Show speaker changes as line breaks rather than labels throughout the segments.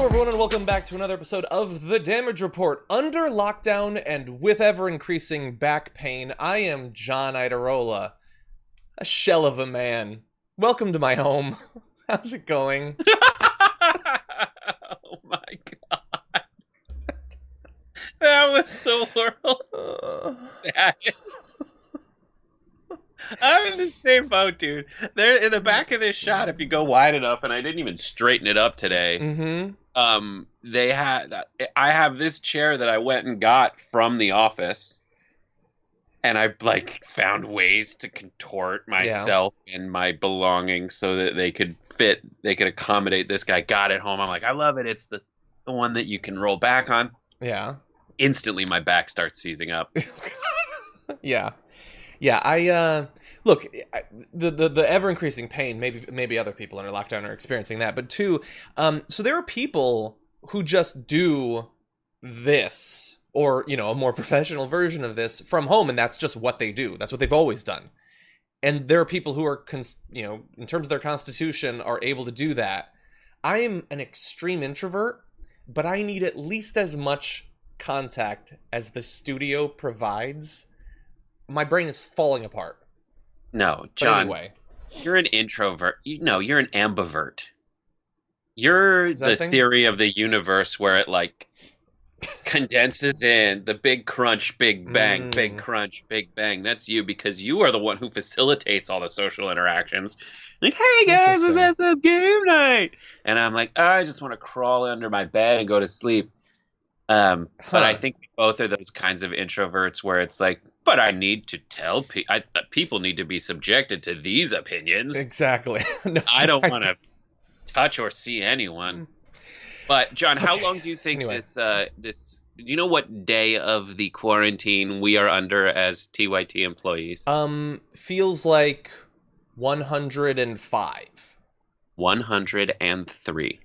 everyone, and welcome back to another episode of The Damage Report. Under lockdown and with ever-increasing back pain, I am John Idarola, a shell of a man. Welcome to my home. How's it going?
Oh my god. That was the world's saddest. I'm in the same boat, dude. There in the back of this shot, if you go wide enough, and I didn't even straighten it up today. I have this chair that I went and got from the office, and I found ways to contort myself and my belongings so that they could accommodate this guy. Got it home. I'm like, I love it. It's the one that you can roll back on. Yeah. Instantly, my back starts seizing up.
Yeah. I look, the ever increasing pain. Maybe other people under lockdown are experiencing that, but two, so there are people who just do this, or a more professional version of this from home, and that's just what they do. That's what they've always done. And there are people who are, in terms of their constitution, are able to do that. I am an extreme introvert, but I need at least as much contact as the studio provides. My brain is falling apart.
No, John, anyway. You're an introvert. You're an ambivert. You're the theory of the universe where it condenses in the big crunch, big bang, big crunch, big bang. That's you, because you are the one who facilitates all the social interactions. Like, hey guys, let's have some game night. And I'm like, I just want to crawl under my bed and go to sleep. But I think both are those kinds of introverts where it's like, but I need to tell people need to be subjected to these opinions.
Exactly. No,
I don't want to touch or see anyone. But John, how long do you think this? Do you know what day of the quarantine we are under as TYT employees?
Feels like 105.
103.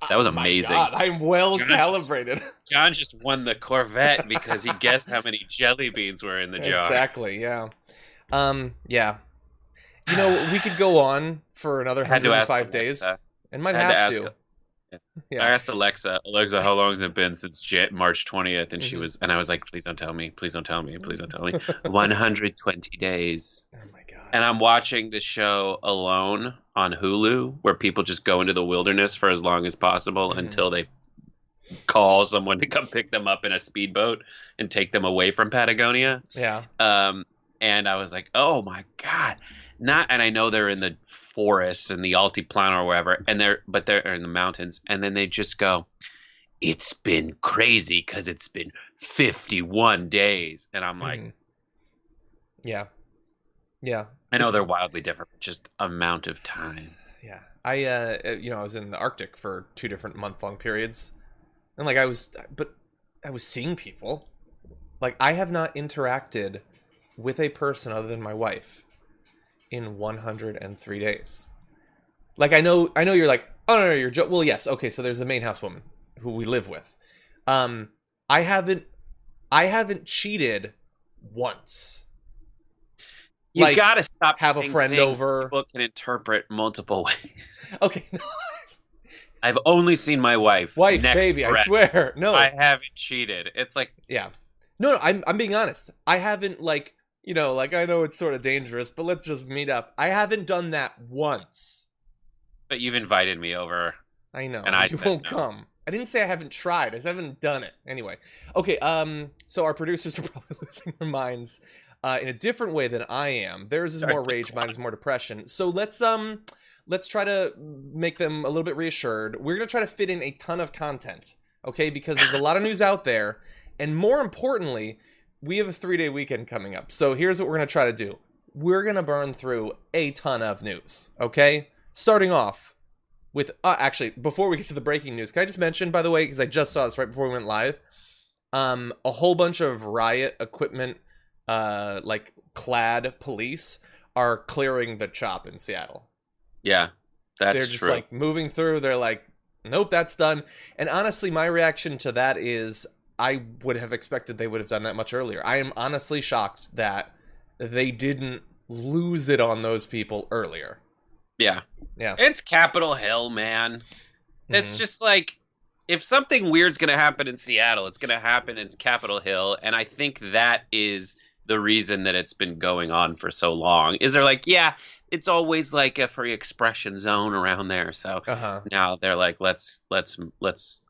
That was amazing.
My God, I'm well calibrated.
John just won the Corvette because he guessed how many jelly beans were in the jar.
Exactly, yeah. Yeah. We could go on for another 105 days. And might have to.
Yeah. I asked Alexa, how long has it been since March 20th? And I was like, please don't tell me. Please don't tell me. Please don't tell me. 120 days. Oh my God. And I'm watching the show Alone on Hulu, where people just go into the wilderness for as long as possible until they call someone to come pick them up in a speedboat and take them away from Patagonia.
Yeah.
And I was like, oh my God. And I know they're in the forests and the Altiplano or wherever, but they're in the mountains, and then they just go, it's been crazy because it's been 51 days. And I'm like,
yeah.
I know they're wildly different, just amount of time.
Yeah. I was in the Arctic for 2 different month-long periods, and I was seeing people. I have not interacted with a person other than my wife in 103 days. I know you're like, oh no, you're well, yes, okay, so there's a main house woman who we live with. I haven't cheated once.
You gotta stop.
Have a friend over.
People can interpret multiple ways.
Okay.
I've only seen my wife.
Baby, I swear. No,
I haven't cheated. It's
yeah. No, I'm being honest. I haven't I know it's sort of dangerous, but let's just meet up. I haven't done that once.
But you've invited me over.
I know.
And I
won't
no.
come. I didn't say I haven't tried. I haven't done it. Anyway. Okay, so our producers are probably losing their minds in a different way than I am. Theirs is more rage, mine is more depression. So let's try to make them a little bit reassured. We're going to try to fit in a ton of content, okay? Because there's a lot of news out there, and more importantly, we have a 3-day weekend coming up. So here's what we're going to try to do. We're going to burn through a ton of news, okay? Starting off with, actually, before we get to the breaking news, can I just mention, by the way, because I just saw this right before we went live, a whole bunch of riot equipment, clad police are clearing the CHOP in Seattle.
Yeah, that's true.
They're just moving through. They're like, nope, that's done. And honestly, my reaction to that is, I would have expected they would have done that much earlier. I am honestly shocked that they didn't lose it on those people earlier.
Yeah. It's Capitol Hill, man. It's just if something weird's going to happen in Seattle, it's going to happen in Capitol Hill, and I think that is the reason that it's been going on for so long. Is they're like, yeah, it's always like a free expression zone around there, so now they're like, let's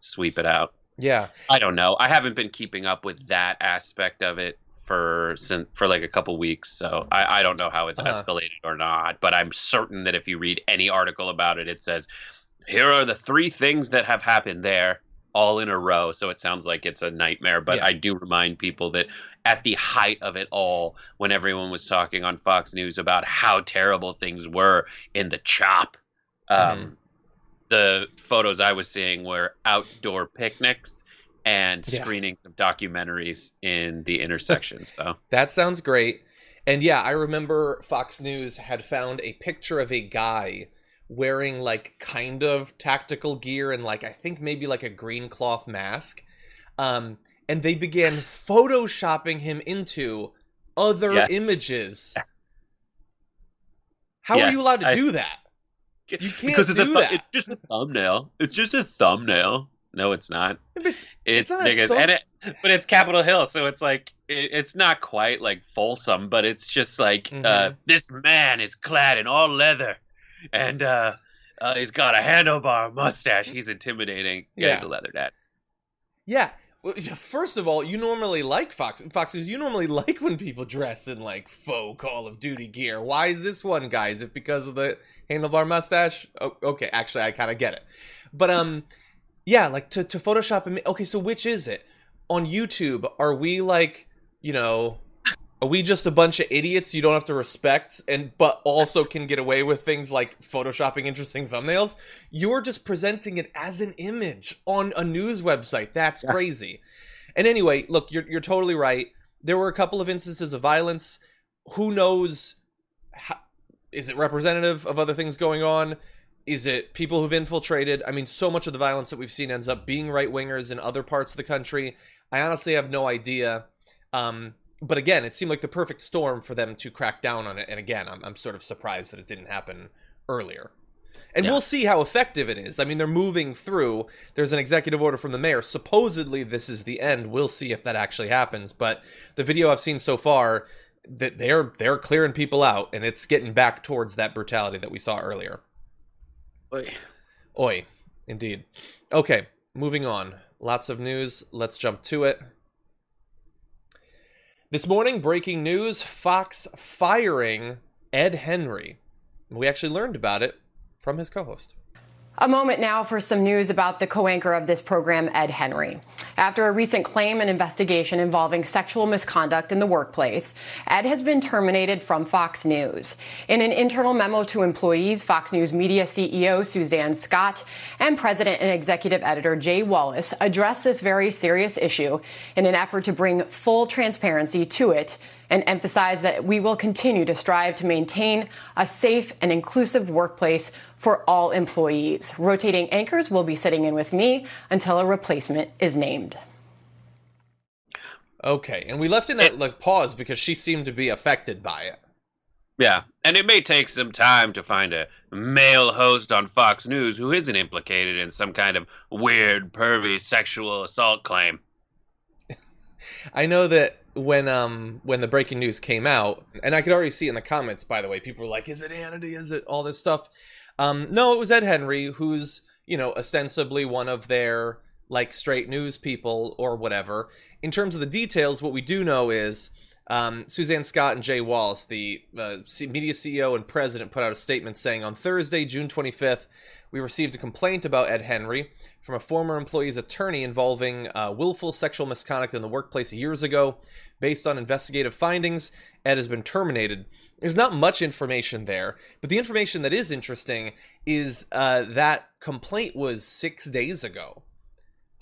sweep it out.
Yeah,
I don't know. I haven't been keeping up with that aspect of it for like a couple weeks, so I don't know how it's escalated or not, but I'm certain that if you read any article about it, it says, here are the 3 things that have happened there, all in a row. So it sounds like it's a nightmare, but I do remind people that at the height of it all, when everyone was talking on Fox News about how terrible things were in the CHOP, the photos I was seeing were outdoor picnics and screenings of documentaries in the intersection. So
that sounds great. And yeah, I remember Fox News had found a picture of a guy wearing like kind of tactical gear and like I think maybe like a green cloth mask. And they began photoshopping him into other images. How are you allowed to do that? You can't because do that.
It's just a thumbnail. It's just a thumbnail. No, it's not. It's niggas. But it's Capitol Hill, so it's like it's not quite like fulsome, but it's just like this man is clad in all leather, and he's got a handlebar mustache. He's intimidating. Yeah, he's a leather dad.
Yeah. Well, first of all, you normally like Fox News. You normally like when people dress in like faux Call of Duty gear. Why is this one guy? Is it because of the handlebar mustache? Oh, okay, actually, I kind of get it. But yeah, like to Photoshop him. Okay, so which is it? On YouTube, are we like, you know, are we just a bunch of idiots you don't have to respect but also can get away with things like photoshopping interesting thumbnails? You're just presenting it as an image on a news website. That's crazy. And anyway, look, you're totally right. There were a couple of instances of violence. Who knows? Is it representative of other things going on? Is it people who've infiltrated? I mean, so much of the violence that we've seen ends up being right-wingers in other parts of the country. I honestly have no idea. But again, it seemed like the perfect storm for them to crack down on it. And again, I'm sort of surprised that it didn't happen earlier. And we'll see how effective it is. I mean, they're moving through. There's an executive order from the mayor. Supposedly, this is the end. We'll see if that actually happens. But the video I've seen so far, that they're clearing people out, and it's getting back towards that brutality that we saw earlier. Oi. Indeed. Okay, moving on. Lots of news. Let's jump to it. This morning, breaking news, Fox firing Ed Henry. We actually learned about it from his co-host.
A moment now for some news about the co-anchor of this program, Ed Henry. After a recent claim and investigation involving sexual misconduct in the workplace, Ed has been terminated from Fox News. In an internal memo to employees, Fox News Media CEO Suzanne Scott and President and Executive Editor Jay Wallace addressed this very serious issue in an effort to bring full transparency to it and emphasize that we will continue to strive to maintain a safe and inclusive workplace for all employees. Rotating anchors will be sitting in with me until a replacement is named.
Okay, and we left in that like pause because she seemed to be affected by it.
Yeah, and it may take some time to find a male host on Fox News who isn't implicated in some kind of weird, pervy sexual assault claim.
I know that when the breaking news came out, and I could already see in the comments, by the way, people were like, is it Hannity? Is it all this stuff? No, it was Ed Henry, who's, you know, ostensibly one of their, like, straight news people or whatever. In terms of the details, what we do know is Suzanne Scott and Jay Wallace, the media CEO and president, put out a statement saying, on Thursday, June 25th, we received a complaint about Ed Henry from a former employee's attorney involving willful sexual misconduct in the workplace years ago. Based on investigative findings, Ed has been terminated. There's not much information there, but the information that is interesting is that complaint was 6 days ago.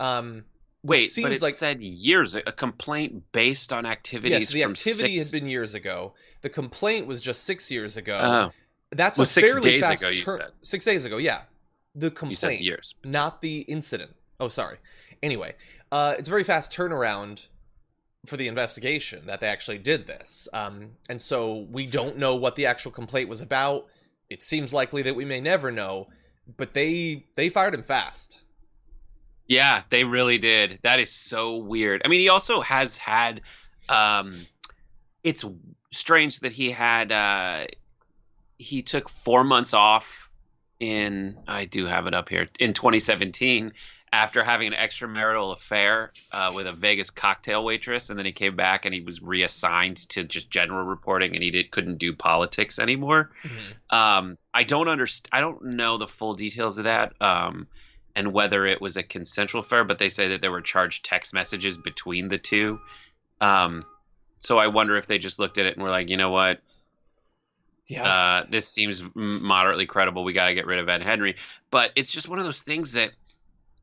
Wait, but it said years ago, a complaint based on activities
the
from
activity had been years ago. The complaint was just 6 years ago. That's a
6
fairly
days
fast
ago, you said.
6 days ago, yeah. The complaint,
you said years,
not the incident. Oh, sorry. Anyway, it's a very fast turnaround for the investigation that they actually did this. And so we don't know what the actual complaint was about. It seems likely that we may never know, but they fired him fast.
Yeah, they really did. That is so weird. I mean, he also has had, it's strange that he took 4 months off I do have it up here, in 2017 after having an extramarital affair with a Vegas cocktail waitress, and then he came back and he was reassigned to just general reporting, and he couldn't do politics anymore. Mm-hmm. I don't know the full details of that, and whether it was a consensual affair, but they say that there were charged text messages between the two. So I wonder if they just looked at it and were like, you know what? Yeah. This seems moderately credible. We got to get rid of Ed Henry. But it's just one of those things that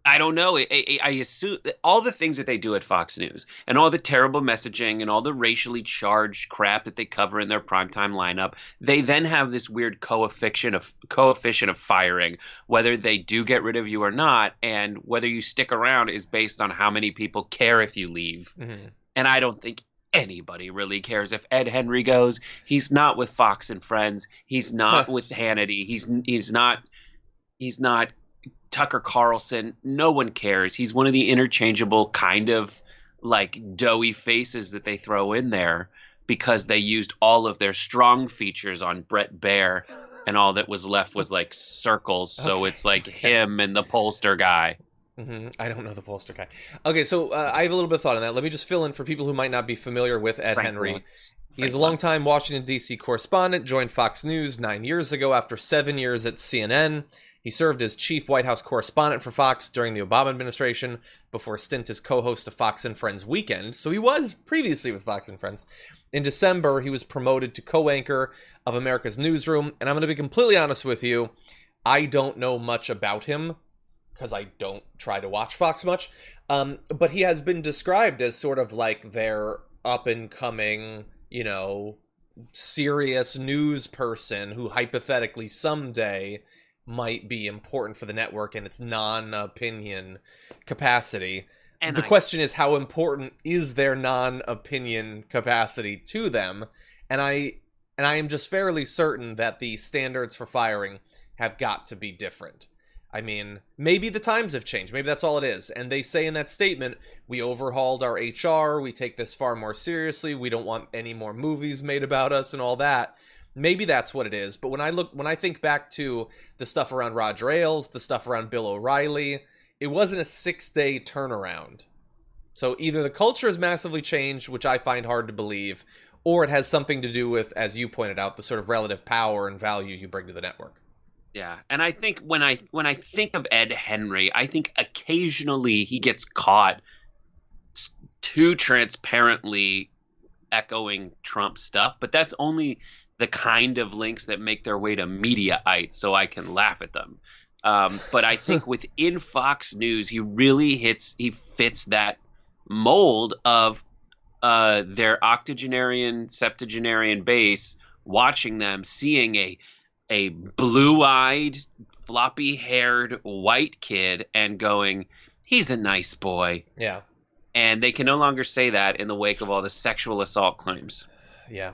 I don't know. I assume that all the things that they do at Fox News and all the terrible messaging and all the racially charged crap that they cover in their primetime lineup, they then have this weird coefficient of firing, whether they do get rid of you or not, and whether you stick around is based on how many people care if you leave. Mm-hmm. And I don't think anybody really cares if Ed Henry goes. He's not with Fox and Friends. He's not with Hannity. He's not Tucker Carlson. No one cares. He's one of the interchangeable kind of like doughy faces that they throw in there because they used all of their strong features on Bret Baier, and all that was left was like circles. So it's like him and the pollster guy.
Mm-hmm. I don't know the pollster guy. Okay, so I have a little bit of thought on that. Let me just fill in for people who might not be familiar with Ed Henry. He's a longtime Washington, D.C. correspondent, joined Fox News 9 years ago after 7 years at CNN. He served as chief White House correspondent for Fox during the Obama administration before a stint as co-host of Fox and Friends Weekend. So he was previously with Fox and Friends. In December, he was promoted to co-anchor of America's Newsroom. And I'm going to be completely honest with you, I don't know much about him because I don't try to watch Fox much. But he has been described as sort of like their up-and-coming, serious news person who hypothetically someday might be important for the network in its non-opinion capacity. And the question is, how important is their non-opinion capacity to them? And I am just fairly certain that the standards for firing have got to be different. I mean, maybe the times have changed. Maybe that's all it is. And they say in that statement, we overhauled our HR. We take this far more seriously. We don't want any more movies made about us and all that. Maybe that's what it is. But when I think back to the stuff around Roger Ailes, the stuff around Bill O'Reilly, it wasn't a 6-day turnaround. So either the culture has massively changed, which I find hard to believe, or it has something to do with, as you pointed out, the sort of relative power and value you bring to the network.
Yeah, and I think when I think of Ed Henry, I think occasionally he gets caught too transparently echoing Trump stuff, but that's only the kind of links that make their way to Mediaite, so I can laugh at them. But I think within Fox News, he fits that mold of their octogenarian, septuagenarian base, watching them, seeing a blue-eyed, floppy-haired white kid and going, he's a nice boy.
Yeah.
And they can no longer say that in the wake of all the sexual assault claims.
Yeah.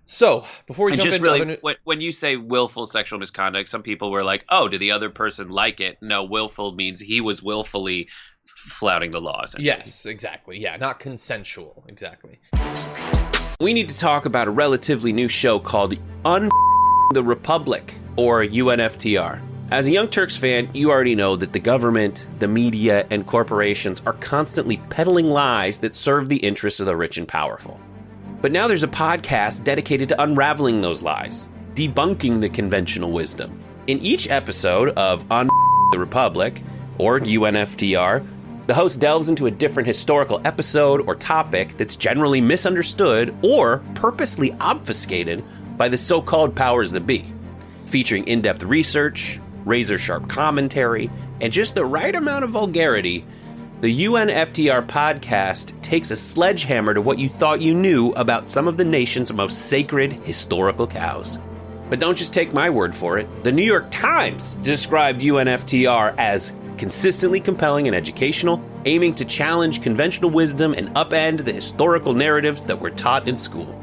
So, before we jump into
when you say willful sexual misconduct, some people were like, oh, did the other person like it? No, willful means he was willfully flouting the law, essentially.
Yes, exactly. Yeah, not consensual. Exactly.
We need to talk about a relatively new show called the Republic, or UNFTR. As a Young Turks fan, you already know that the government, the media, and corporations are constantly peddling lies that serve the interests of the rich and powerful. But now there's a podcast dedicated to unraveling those lies, debunking the conventional wisdom. In each episode of the Republic, or UNFTR, the host delves into a different historical episode or topic that's generally misunderstood or purposely obfuscated by the so-called powers that be, featuring in-depth research, razor-sharp commentary, and just the right amount of vulgarity. The UNFTR podcast takes a sledgehammer to what you thought you knew about some of the nation's most sacred historical cows. But don't just take my word for it. The New York Times described UNFTR as consistently compelling and educational, aiming to challenge conventional wisdom and upend the historical narratives that were taught in school.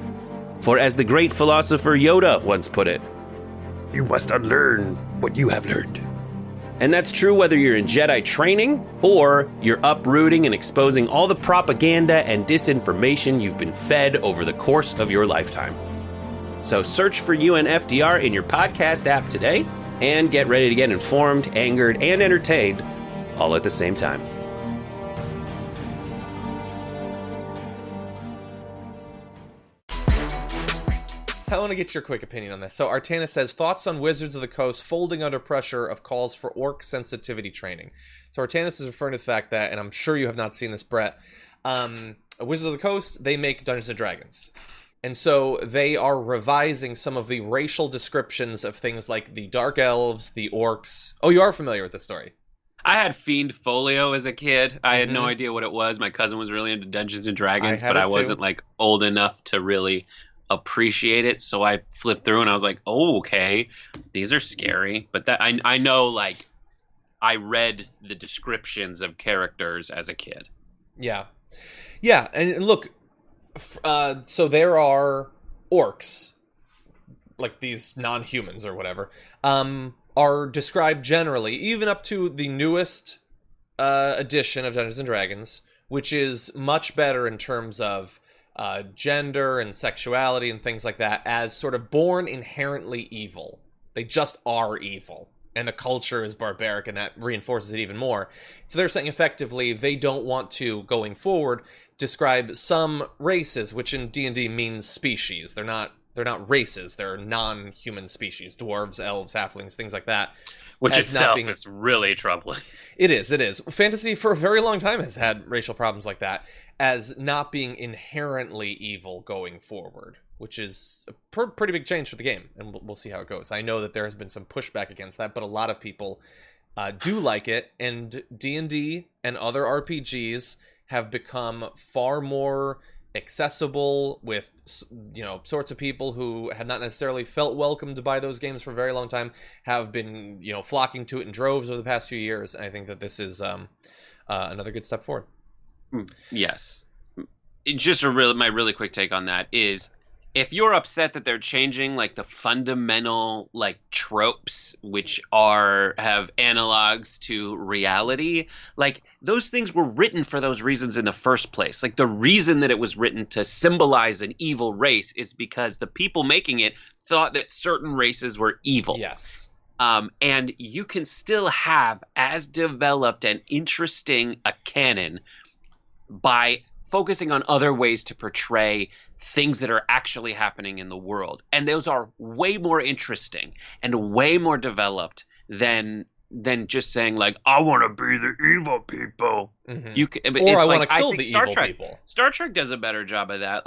For as the great philosopher Yoda once put it, you must unlearn what you have learned. And that's true whether you're in Jedi training or you're uprooting and exposing all the propaganda and disinformation you've been fed over the course of your lifetime. So search for UNFDR in your podcast app today and get ready to get informed, angered, and entertained all at the same time.
I want to get your quick opinion on this. So Artana says, thoughts on Wizards of the Coast folding under pressure of calls for orc sensitivity training. So Artanis is referring to the fact that, and I'm sure you have not seen this, Brett, Wizards of the Coast, they make Dungeons & Dragons. And so they are revising some of the racial descriptions of things like the Dark Elves, the Orcs. Oh, you are familiar with the story.
I had Fiend Folio as a kid. I had no idea what it was. My cousin was really into Dungeons & Dragons, but I wasn't like old enough to really appreciate it, so I flipped through and I was like, oh, okay, these are scary. But that I know, like, I read the descriptions of characters as a kid. Yeah, and look, so there are orcs, like these non-humans or whatever, are described generally, even up to the newest edition of Dungeons & Dragons, which is much better in terms of gender and sexuality and things like that, as sort of born inherently evil. They just are evil, and the culture is barbaric, and that reinforces it even more. So they're saying effectively they don't want to, going forward, describe some races, which in D&D means species. They're not races, they're non-human species, dwarves, elves, halflings, things like that. Which itself is really troubling.
It is. Fantasy for a very long time has had racial problems like that, as not being inherently evil going forward, which is a pretty big change for the game, and we'll see how it goes. I know that there has been some pushback against that, but a lot of people do like it, and D&D and other RPGs have become far more accessible with, you know, sorts of people who had not necessarily felt welcomed by those games for a very long time, have been, you know, flocking to it in droves over the past few years. And I think that this is another good step forward.
Yes. Just my really quick take on that is, if you're upset that they're changing like the fundamental like tropes, which have analogs to reality, like those things were written for those reasons in the first place. Like the reason that it was written to symbolize an evil race is because the people making it thought that certain races were evil.
Yes.
And you can still have as developed and interesting a canon by focusing on other ways to portray things that are actually happening in the world. And those are way more interesting and way more developed than just saying like, I want to be the evil people.
Mm-hmm.
You can,
or I want to kill the
Star
evil
Trek,
people.
Star Trek does a better job of that.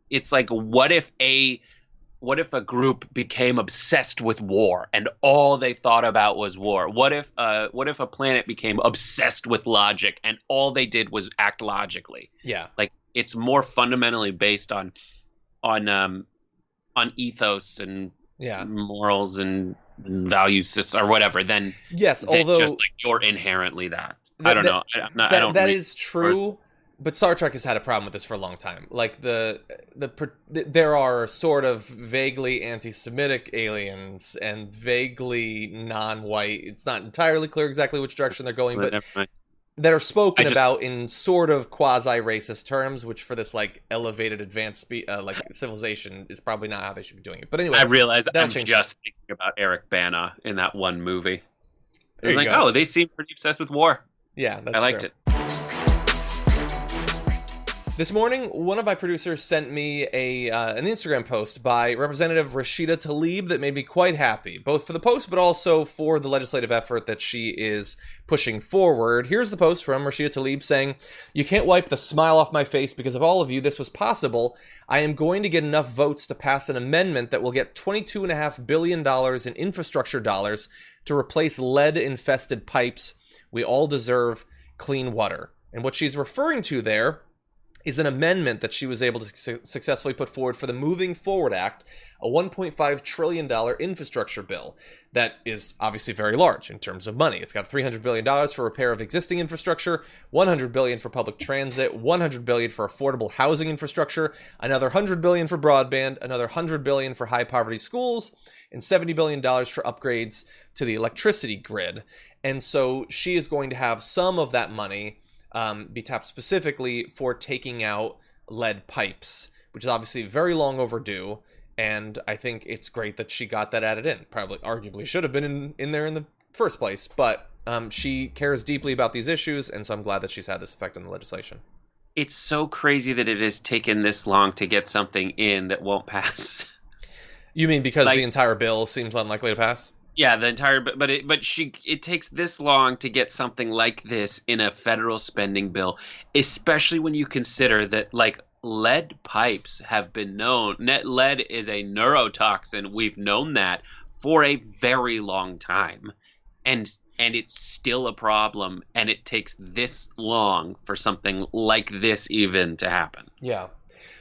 It's like, what if a group became obsessed with war and all they thought about was war? What if a planet became obsessed with logic and all they did was act logically?
Yeah.
Like, it's more fundamentally based on ethos and morals and value system or whatever than
although
just like you're inherently that. I don't know.
That is true. But Star Trek has had a problem with this for a long time. Like there are sort of vaguely anti-Semitic aliens and vaguely non-white. It's not entirely clear exactly which direction they're going, but that are spoken about in sort of quasi-racist terms, which for this like elevated advanced like civilization is probably not how they should be doing it. But anyway,
I realize I'm just thinking about Eric Bana in that one movie. It was like, oh, they seem pretty obsessed with war.
Yeah,
I liked it.
This morning, one of my producers sent me an Instagram post by Representative Rashida Tlaib that made me quite happy, both for the post but also for the legislative effort that she is pushing forward. Here's the post from Rashida Tlaib saying, "You can't wipe the smile off my face because of all of you. This was possible. I am going to get enough votes to pass an amendment that will get $22.5 billion in infrastructure dollars to replace lead-infested pipes. We all deserve clean water." And what she's referring to there is an amendment that she was able to successfully put forward for the Moving Forward Act, a $1.5 trillion infrastructure bill that is obviously very large in terms of money. It's got $300 billion for repair of existing infrastructure, $100 billion for public transit, $100 billion for affordable housing infrastructure, another $100 billion for broadband, another $100 billion for high-poverty schools, and $70 billion for upgrades to the electricity grid. And so she is going to have some of that money be tapped specifically for taking out lead pipes, which is obviously very long overdue. And I think it's great that she got that added in. Probably, arguably, should have been in there in the first place. But she cares deeply about these issues, and so I'm glad that she's had this effect on the legislation.
It's so crazy that it has taken this long to get something in that won't pass.
You mean because the entire bill seems unlikely to pass?
Yeah, the entire, but it takes this long to get something like this in a federal spending bill, especially when you consider that like lead pipes have been known. Lead is a neurotoxin. We've known that for a very long time, and it's still a problem. And it takes this long for something like this even to happen.
Yeah,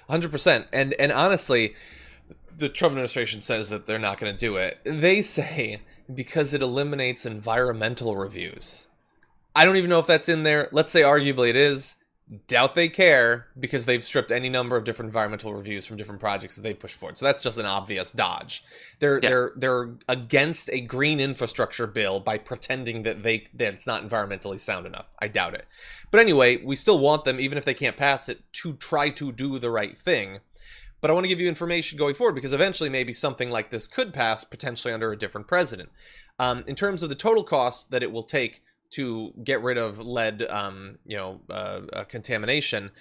100%. And honestly, the Trump administration says that they're not going to do it. They say because it eliminates environmental reviews. I don't even know if that's in there. Let's say arguably it is. Doubt they care because they've stripped any number of different environmental reviews from different projects that they push forward. So that's just an obvious dodge. They're against a green infrastructure bill by pretending that that it's not environmentally sound enough. I doubt it. But anyway, we still want them, even if they can't pass it, to try to do the right thing. But I want to give you information going forward because eventually maybe something like this could pass potentially under a different president. In terms of the total cost that it will take to get rid of lead, contamination,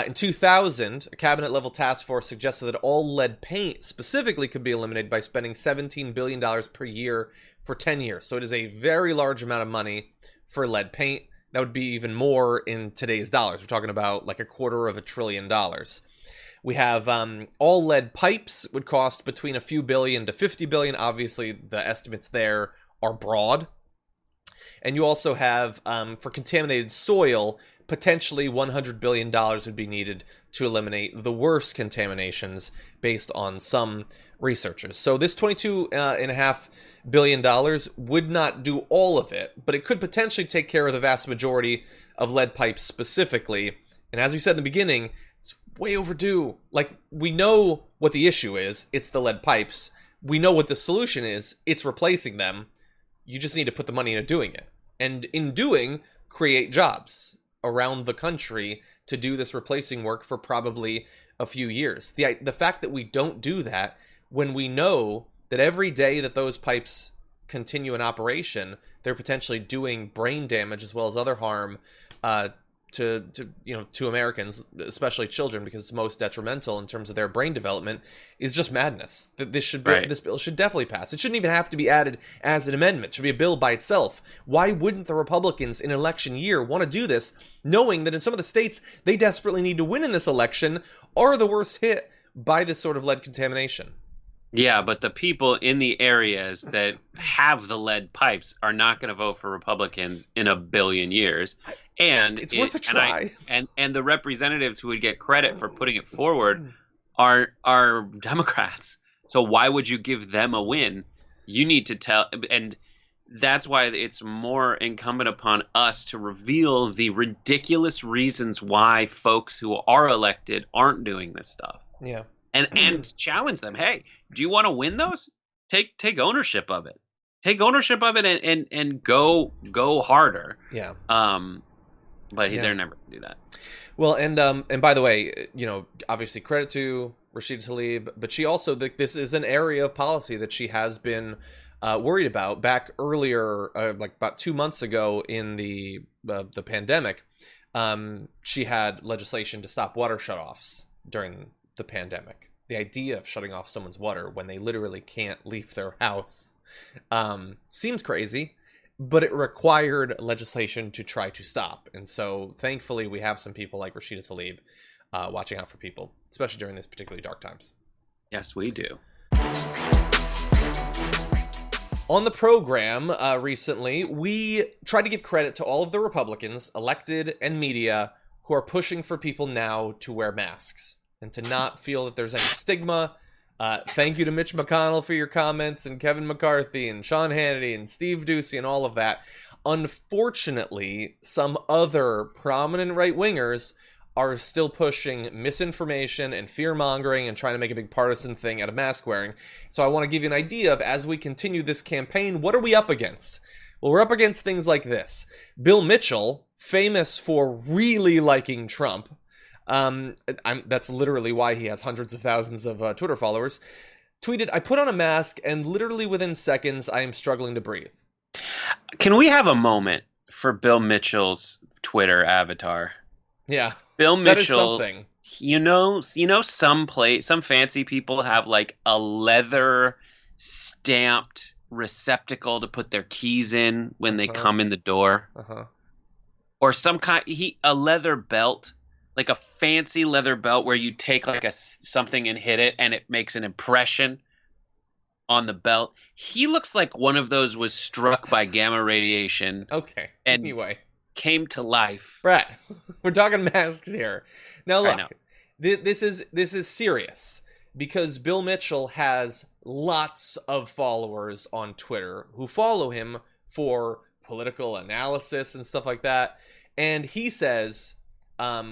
in 2000, a cabinet-level task force suggested that all lead paint specifically could be eliminated by spending $17 billion per year for 10 years. So it is a very large amount of money for lead paint. That would be even more in today's dollars. We're talking about like $250 billion. We have all lead pipes would cost between a few billion to 50 billion. Obviously, the estimates there are broad. And you also have, for contaminated soil, potentially $100 billion would be needed to eliminate the worst contaminations based on some researchers. So this $22.5 billion would not do all of it, but it could potentially take care of the vast majority of lead pipes specifically. And as we said in the beginning, it's way overdue. Like, we know what the issue is. It's the lead pipes. We know what the solution is. It's replacing them. You just need to put the money into doing it. And in doing, create jobs around the country to do this replacing work for probably a few years. The fact that we don't do that when we know that every day that those pipes continue in operation, they're potentially doing brain damage as well as other harm to Americans, especially children, because it's most detrimental in terms of their brain development, is just madness. This bill should definitely pass. It shouldn't even have to be added as an amendment. It should be a bill by itself. Why wouldn't the Republicans in an election year want to do this, knowing that in some of the states they desperately need to win in this election are the worst hit by this sort of lead contamination?
Yeah, but the people in the areas that have the lead pipes are not going to vote for Republicans in a billion years. And
it's worth a try.
And the representatives who would get credit for putting it forward are Democrats. So why would you give them a win? You need to tell, and that's why it's more incumbent upon us to reveal the ridiculous reasons why folks who are elected aren't doing this stuff.
Yeah.
And challenge them. Hey, do you want to win those? Take ownership of it. Take ownership of it and go harder.
Yeah.
But they're never going to do that.
Well, and by the way, obviously credit to Rashida Tlaib, but she also, this is an area of policy that she has been worried about. Back earlier, like about 2 months ago in the pandemic, she had legislation to stop water shutoffs during the pandemic. The idea of shutting off someone's water when they literally can't leave their house seems crazy, but it required legislation to try to stop. And so thankfully we have some people like Rashida Tlaib watching out for people, especially during these particularly dark times.
Yes, we do.
On the program recently, we tried to give credit to all of the Republicans, elected and media, who are pushing for people now to wear masks and to not feel that there's any stigma. Thank you to Mitch McConnell for your comments, and Kevin McCarthy and Sean Hannity and Steve Doocy and all of that. Unfortunately, some other prominent right-wingers are still pushing misinformation and fear-mongering and trying to make a big partisan thing out of mask wearing. So I want to give you an idea of, as we continue this campaign, what are we up against? Well, we're up against things like this. Bill Mitchell, famous for really liking Trump, that's literally why he has hundreds of thousands of Twitter followers, tweeted, "I put on a mask and literally within seconds I am struggling to breathe."
Can we have a moment for Bill Mitchell's Twitter avatar?
Yeah.
Bill
That
Mitchell,
is something.
Some fancy people have like a leather stamped receptacle to put their keys in when they come in the door. Or some kind, a leather belt, like a fancy leather belt where you take like something and hit it and it makes an impression on the belt. He looks like one of those was struck by gamma radiation.
Okay.
And
anyway,
came to life.
Brett, we're talking masks here. Now look, this is serious because Bill Mitchell has lots of followers on Twitter who follow him for political analysis and stuff like that. And he says,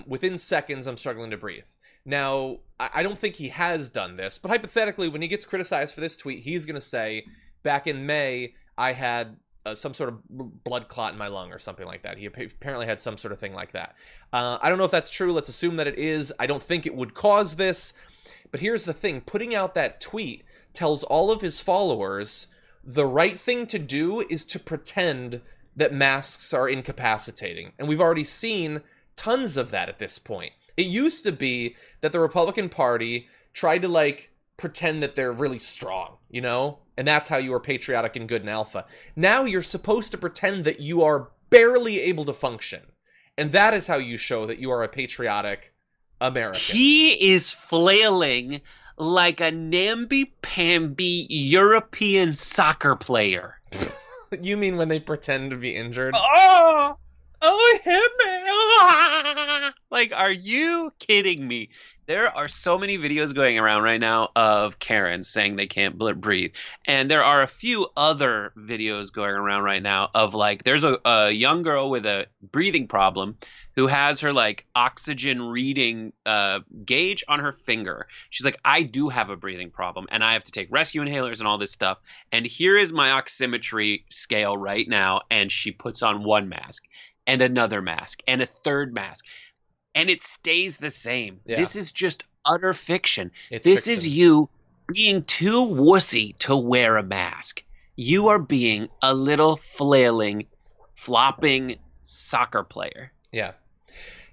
within seconds, I'm struggling to breathe. Now, I don't think he has done this, but hypothetically, when he gets criticized for this tweet, he's going to say, back in May, I had some sort of blood clot in my lung or something like that. He apparently had some sort of thing like that. I don't know if that's true. Let's assume that it is. I don't think it would cause this. But here's the thing. Putting out that tweet tells all of his followers the right thing to do is to pretend that masks are incapacitating. And we've already seen tons of that at this point. It used to be that the Republican Party tried to pretend that they're really strong, you know? And that's how you are patriotic and good and alpha. Now you're supposed to pretend that you are barely able to function. And that is how you show that you are a patriotic American.
He is flailing like a namby-pamby European soccer player.
You mean when they pretend to be injured?
Oh, hit me. Like, are you kidding me? There are so many videos going around right now of Karens saying they can't breathe. And there are a few other videos going around right now of there's a young girl with a breathing problem who has her oxygen reading gauge on her finger. She's like, I do have a breathing problem and I have to take rescue inhalers and all this stuff. And here is my oximetry scale right now. And she puts on one mask and another mask and a third mask. And it stays the same. Yeah. This is just utter fiction. This is you being too wussy to wear a mask. You are being a little flailing, flopping soccer player.
Yeah.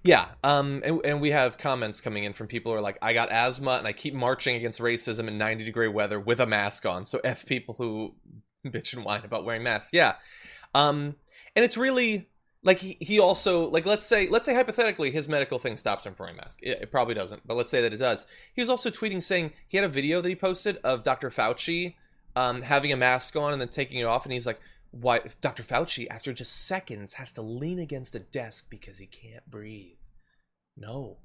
Yeah. And we have comments coming in from people who are like, I got asthma and I keep marching against racism in 90-degree weather with a mask on. So F people who bitch and whine about wearing masks. Yeah. And it's really... he also, let's say hypothetically his medical thing stops him from wearing a mask. It probably doesn't, but let's say that it does. He was also tweeting saying he had a video that he posted of Dr. Fauci having a mask on and then taking it off. And he's like, why? Dr. Fauci, after just seconds, has to lean against a desk because he can't breathe. No.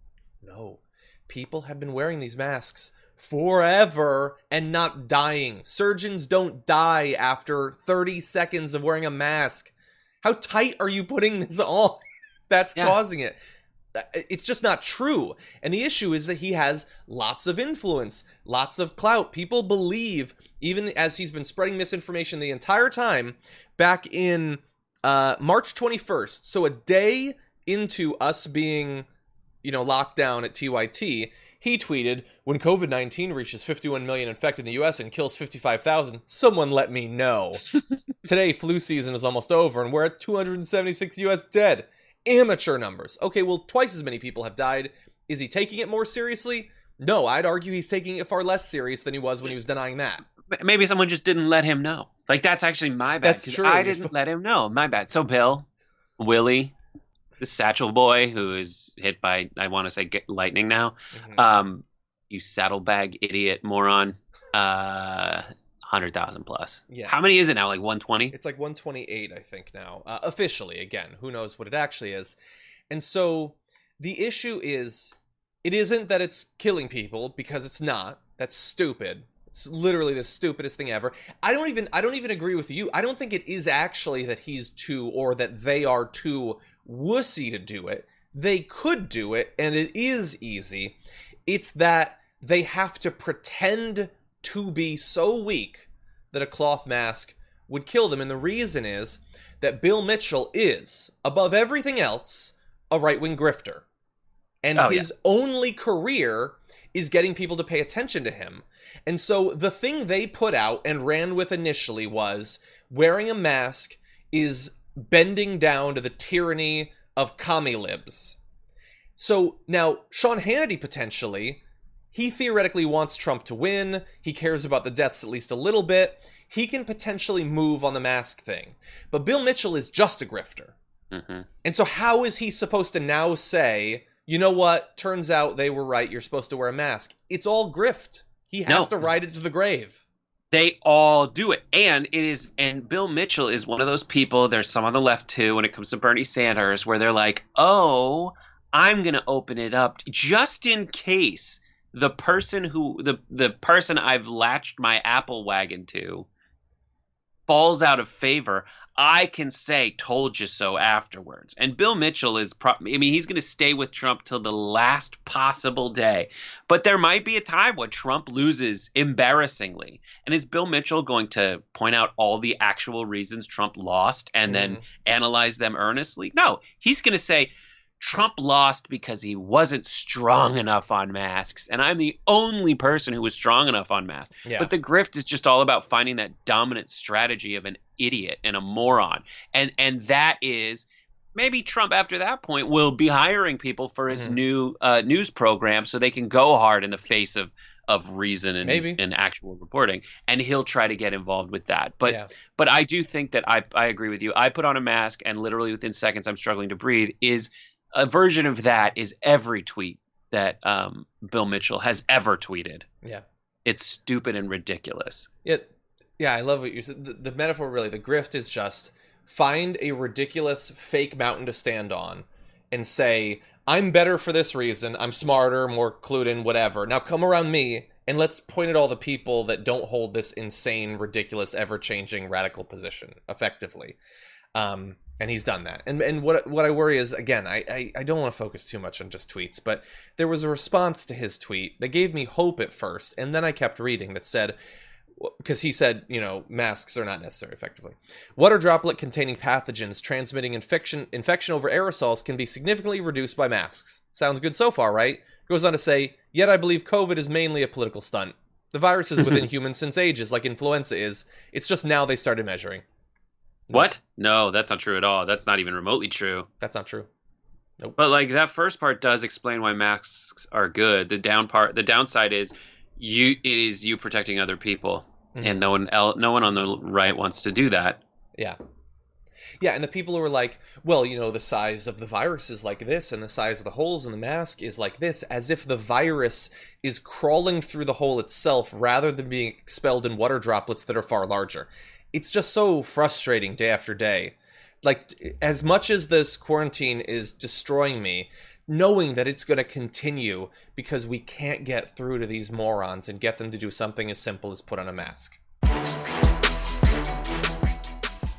People have been wearing these masks forever and not dying. Surgeons don't die after 30 seconds of wearing a mask. How tight are you putting this on? That's causing it. It's just not true. And the issue is that he has lots of influence, lots of clout. People believe, even as he's been spreading misinformation the entire time, back in March 21st, so a day into us being, locked down at TYT, he tweeted, when COVID-19 reaches 51 million infected in the U.S. and kills 55,000, someone let me know. Today, flu season is almost over, and we're at 276 U.S. dead. Amateur numbers. Okay, well, twice as many people have died. Is he taking it more seriously? No, I'd argue he's taking it far less serious than he was when he was denying that.
Maybe someone just didn't let him know. That's actually my bad.
That's true.
I didn't let him know. My bad. So Bill, Willie, the satchel boy who is hit by, I want to say, lightning now. Mm-hmm. You saddlebag idiot moron. 100,000 plus. Yeah. How many is it now? 120?
It's 128, I think now. Officially, again, who knows what it actually is. And so The issue is, it isn't that it's killing people, because it's not. That's stupid. It's literally the stupidest thing ever. I don't even agree with you. I don't think it is actually that he's too, or that they are too wussy to do it. They could do it, and it is easy. It's that they have to pretend to be so weak that a cloth mask would kill them. And the reason is that Bill Mitchell is, above everything else, a right-wing grifter. And his only career is getting people to pay attention to him. And so the thing they put out and ran with initially was wearing a mask is bending down to the tyranny of commie libs. So now Sean Hannity potentially, he theoretically wants Trump to win. He cares about the deaths at least a little bit. He can potentially move on the mask thing. But Bill Mitchell is just a grifter. Mm-hmm. And so how is he supposed to now say, you know what, turns out they were right, you're supposed to wear a mask? It's all grift. He has to ride it to the grave.
They all do it. And Bill Mitchell is one of those people, there's some on the left too, when it comes to Bernie Sanders, where they're like, oh, I'm going to open it up just in case the person I've latched my Apple wagon to falls out of favor, I can say, told you so afterwards. And Bill Mitchell is, he's going to stay with Trump till the last possible day. But there might be a time when Trump loses embarrassingly. And is Bill Mitchell going to point out all the actual reasons Trump lost and then analyze them earnestly? No, he's going to say, Trump lost because he wasn't strong enough on masks, and I'm the only person who was strong enough on masks. Yeah. But the grift is just all about finding that dominant strategy of an idiot and a moron. And that is, maybe Trump after that point will be hiring people for his new news program so they can go hard in the face of reason and actual reporting, and he'll try to get involved with that. But I do think that I agree with you. I put on a mask, and literally within seconds I'm struggling to breathe is a version of that is every tweet that Bill Mitchell has ever tweeted. Yeah. It's stupid and ridiculous.
Yeah, I love what you said. The metaphor, really, the grift is just find a ridiculous fake mountain to stand on and say, I'm better for this reason, I'm smarter, more clued in, whatever. Now come around me and let's point at all the people that don't hold this insane, ridiculous, ever-changing, radical position effectively. And he's done that. And what I worry is, again, I don't want to focus too much on just tweets, but there was a response to his tweet that gave me hope at first, and then I kept reading that said, because he said, masks are not necessary effectively. Water droplet containing pathogens transmitting infection over aerosols can be significantly reduced by masks. Sounds good so far, right? Goes on to say, yet I believe COVID is mainly a political stunt. The virus is within humans since ages, like influenza is. It's just now they started measuring.
What? No, that's not true at all. That's not even remotely true.
That's not true. Nope.
But that first part does explain why masks are good. The downside is you protecting other people, and no one on the right wants to do that.
Yeah. Yeah, and the people who are like, well, the size of the virus is like this, and the size of the holes in the mask is like this, as if the virus is crawling through the hole itself rather than being expelled in water droplets that are far larger. It's just so frustrating day after day. As much as this quarantine is destroying me, knowing that it's going to continue because we can't get through to these morons and get them to do something as simple as put on a mask.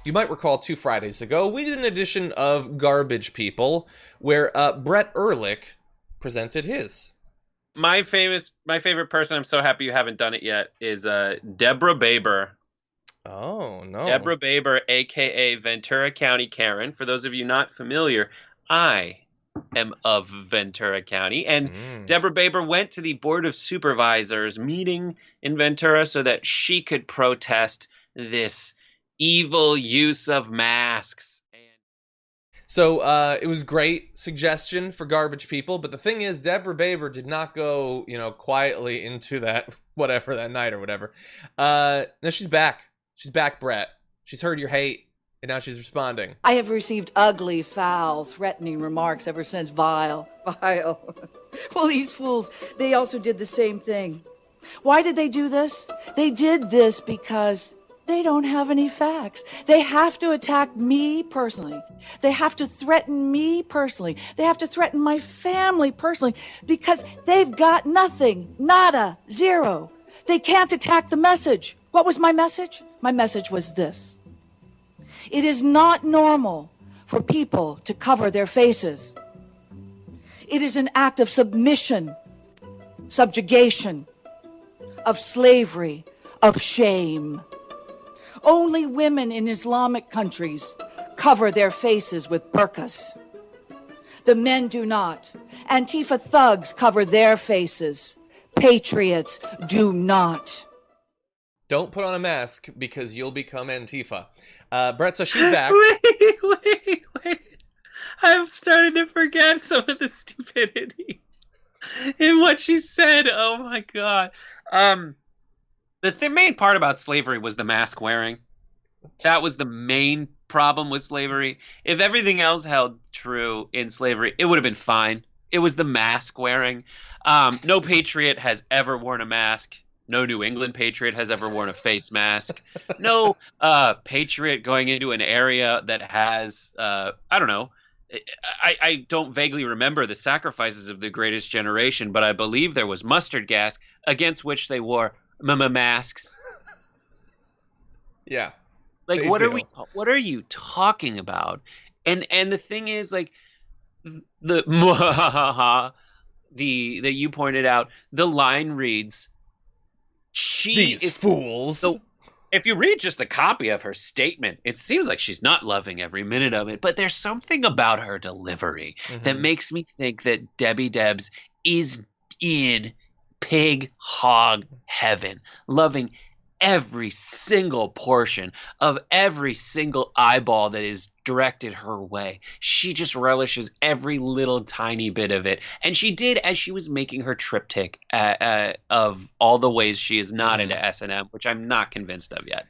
You might recall 2 Fridays ago, we did an edition of Garbage People where Brett Ehrlich presented his.
My favorite person, I'm so happy you haven't done it yet, is Deborah Baber.
Oh, no.
Deborah Baber, a.k.a. Ventura County Karen. For those of you not familiar, I am of Ventura County. And Deborah Baber went to the Board of Supervisors meeting in Ventura so that she could protest this evil use of masks.
So it was great suggestion for Garbage People. But the thing is, Deborah Baber did not go, quietly into that, whatever, that night or whatever. No, she's back. She's back, Brett. She's heard your hate, and now she's responding.
I have received ugly, foul, threatening remarks ever since Vile. Well, these fools, they also did the same thing. Why did they do this? They did this because They don't have any facts. They have to attack me personally. They have to threaten me personally. They have to threaten my family personally because they've got nothing. Nada. Zero. They can't attack the message. What was my message? My message was this. It is not normal for people to cover their faces. It is an act of submission, subjugation, of slavery, of shame. Only women in Islamic countries cover their faces with burqas. The men do not. Antifa thugs cover their faces. Patriots do not.
Don't put on a mask because you'll become Antifa. Brett, so she's back.
Wait. I'm starting to forget some of the stupidity in what she said. Oh my God. The main part about slavery was the mask wearing. That was the main problem with slavery. If everything else held true in slavery, it would have been fine. It was the mask wearing. No patriot has ever worn a mask. No New England patriot has ever worn a face mask. No patriot going into an area that has, I don't know. I don't vaguely remember the sacrifices of the Greatest Generation, but I believe there was mustard gas against which they wore masks.
Yeah.
Like, what are you talking about? And the thing is, like, that you pointed out, the line reads,
These fools.
So if you read just the copy of her statement, it seems like she's not loving every minute of it, but there's something about her delivery that makes me think that Debbie Debs is in pig hog heaven, loving every single portion of every single eyeball that is directed her way. She just relishes every little tiny bit of it. And she did as she was making her triptych of all the ways she is not into S&M, which I'm not convinced of yet.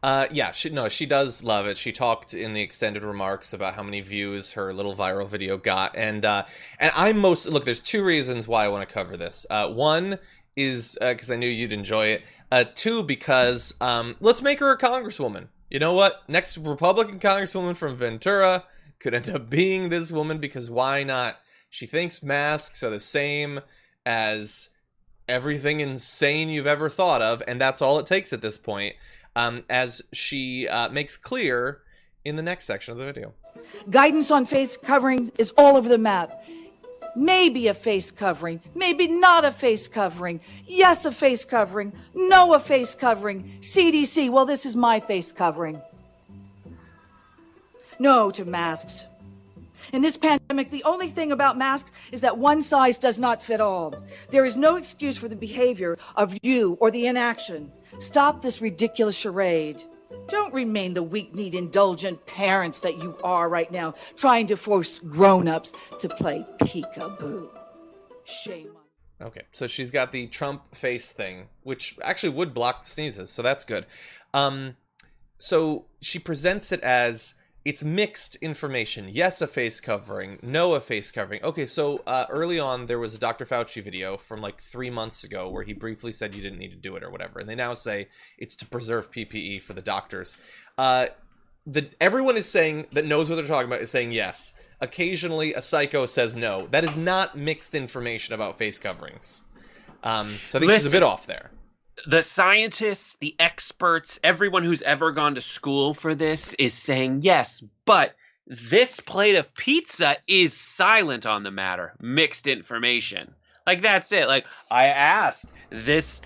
Yeah, she does love it. She talked in the extended remarks about how many views her little viral video got, and look. There's two reasons why I want to cover this. One is because I knew you'd enjoy it. Two, because let's make her a congresswoman. You know what? Next Republican congresswoman from Ventura could end up being this woman, because why not? She thinks masks are the same as everything insane you've ever thought of, and that's all it takes at this point. As she makes clear in the next section of the video.
Guidance on face coverings is all over the map. Maybe a face covering, maybe not a face covering. Yes, a face covering. No, a face covering. CDC, well, this is my face covering. No to masks. In this pandemic, the only thing about masks is that one size does not fit all. There is no excuse for the behavior of you or the inaction. Stop this ridiculous charade. Don't remain the weak-kneed, indulgent parents that you are right now, trying to force grown-ups to play peekaboo. Shame on.
Okay, so she's got the Trump face thing, which actually would block sneezes, so that's good. So she presents it as, it's mixed information. Yes, a face covering. No, a face covering. Okay, so early on, there was a Dr. Fauci video from like 3 months ago where he briefly said you didn't need to do it or whatever. And they now say it's to preserve PPE for the doctors. Everyone is saying, that knows what they're talking about, is saying yes. Occasionally, a psycho says no. That is not mixed information about face coverings. So I think she's a bit off there.
The scientists, the experts, everyone who's ever gone to school for this is saying yes, but this plate of pizza is silent on the matter. Mixed information. Like, that's it. Like, I asked this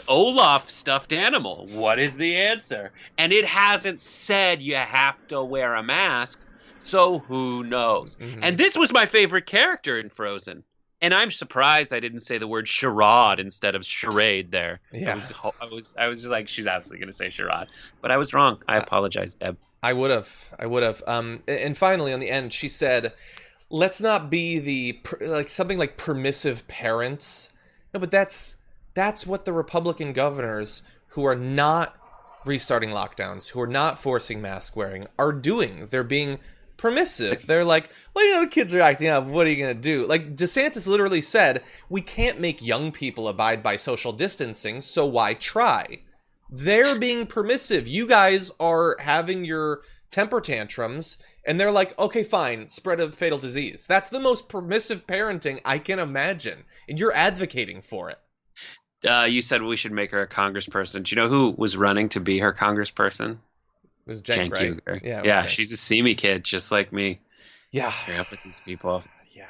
Olaf stuffed animal, what is the answer? And it hasn't said you have to wear a mask, so who knows? And this was my favorite character in Frozen. And I'm surprised I didn't say the word charade instead of charade there.
Yeah.
I was just like, she's absolutely going to say charade. But I was wrong. I apologize, Deb.
I would have. And finally, on the end, she said, let's not be something like permissive parents. No, but that's what the Republican governors who are not restarting lockdowns, who are not forcing mask wearing, are doing. They're being permissive. They're like, well, the kids are acting up. What are you going to do? Like, DeSantis literally said, we can't make young people abide by social distancing, so why try? They're being permissive. You guys are having your temper tantrums, and they're like, okay, fine, spread a fatal disease. That's the most permissive parenting I can imagine, and you're advocating for it.
You said we should make her a congressperson. Do you know who was running to be her congressperson?
It was Cenk, right?
Uygur. Yeah, she's a Simi kid, just like me.
Yeah.
Grew up with these people.
Yeah.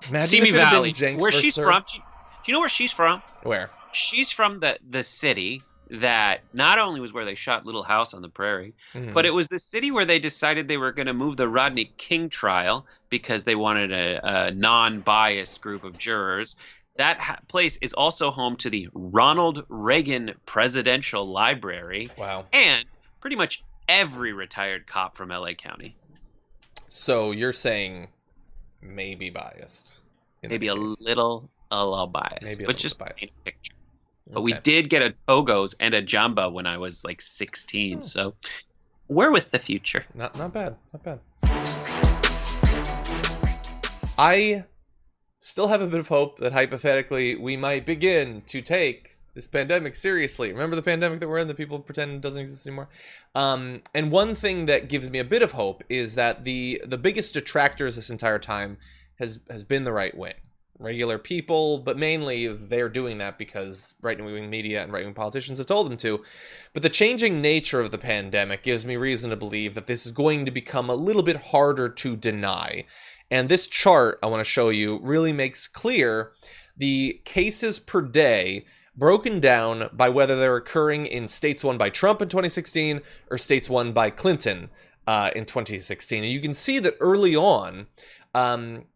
Imagine
Simi Valley, where she's
her.
from. Do you know where she's from?
Where?
She's from the city that not only was where they shot Little House on the Prairie, but it was the city where they decided they were going to move the Rodney King trial because they wanted a non-biased group of jurors. That place is also home to the Ronald Reagan Presidential Library.
Wow.
And pretty much every retired cop from LA County.
So you're saying maybe biased.
Maybe a little biased.
Maybe
but just
biased.
paint a picture. But we did get a Togos and a Jamba when I was like 16. So we're with the future.
Not bad. Not bad. I still have a bit of hope that hypothetically we might begin to take this pandemic seriously. Remember the pandemic that we're in that people pretend doesn't exist anymore? And one thing that gives me a bit of hope is that the biggest detractors this entire time has been the right wing. Regular people, but mainly they're doing that because right-wing media and right-wing politicians have told them to. But the changing nature of the pandemic gives me reason to believe that this is going to become a little bit harder to deny. And this chart I want to show you really makes clear the cases per day broken down by whether they're occurring in states won by Trump in 2016 or states won by Clinton in 2016. And you can see that early on,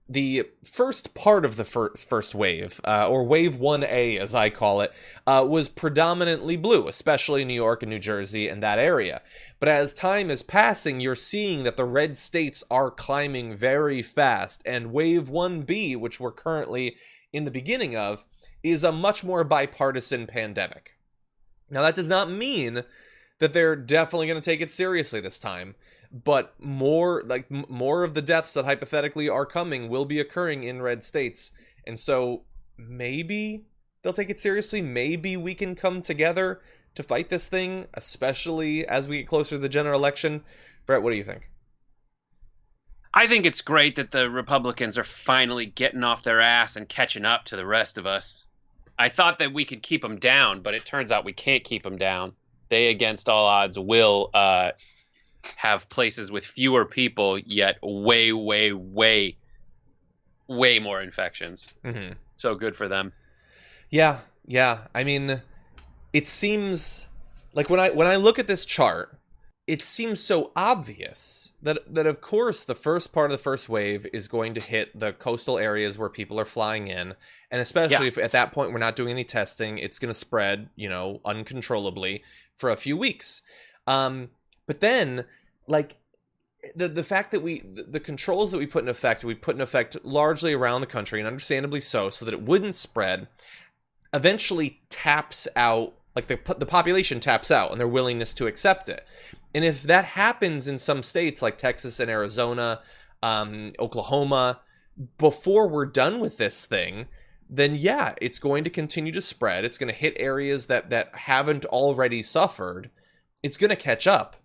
the first part of the first wave, or wave 1A as I call it, was predominantly blue, especially New York and New Jersey and that area. But as time is passing, you're seeing that the red states are climbing very fast, and wave 1B, which we're currently in the beginning of, is a much more bipartisan pandemic. Now, that does not mean that they're definitely going to take it seriously this time, but more of the deaths that hypothetically are coming will be occurring in red states. And so maybe they'll take it seriously. Maybe we can come together to fight this thing, especially as we get closer to the general election. Brett, what do you think?
I think it's great that the Republicans are finally getting off their ass and catching up to the rest of us. I thought that we could keep them down, but it turns out we can't keep them down. They, against all odds, will have places with fewer people, yet way, way, way, way more infections.
Mm-hmm.
So good for them.
Yeah. I mean, it seems like when I look at this chart, it seems so obvious that of course the first part of the first wave is going to hit the coastal areas where people are flying in, and especially if at that point we're not doing any testing, it's going to spread, uncontrollably for a few weeks. But then, like, the fact that the controls that we put in effect largely around the country, and understandably so that it wouldn't spread, eventually taps out, like the population taps out and their willingness to accept it. And if that happens in some states like Texas and Arizona, Oklahoma, before we're done with this thing, then yeah, it's going to continue to spread. It's going to hit areas that haven't already suffered. It's going to catch up.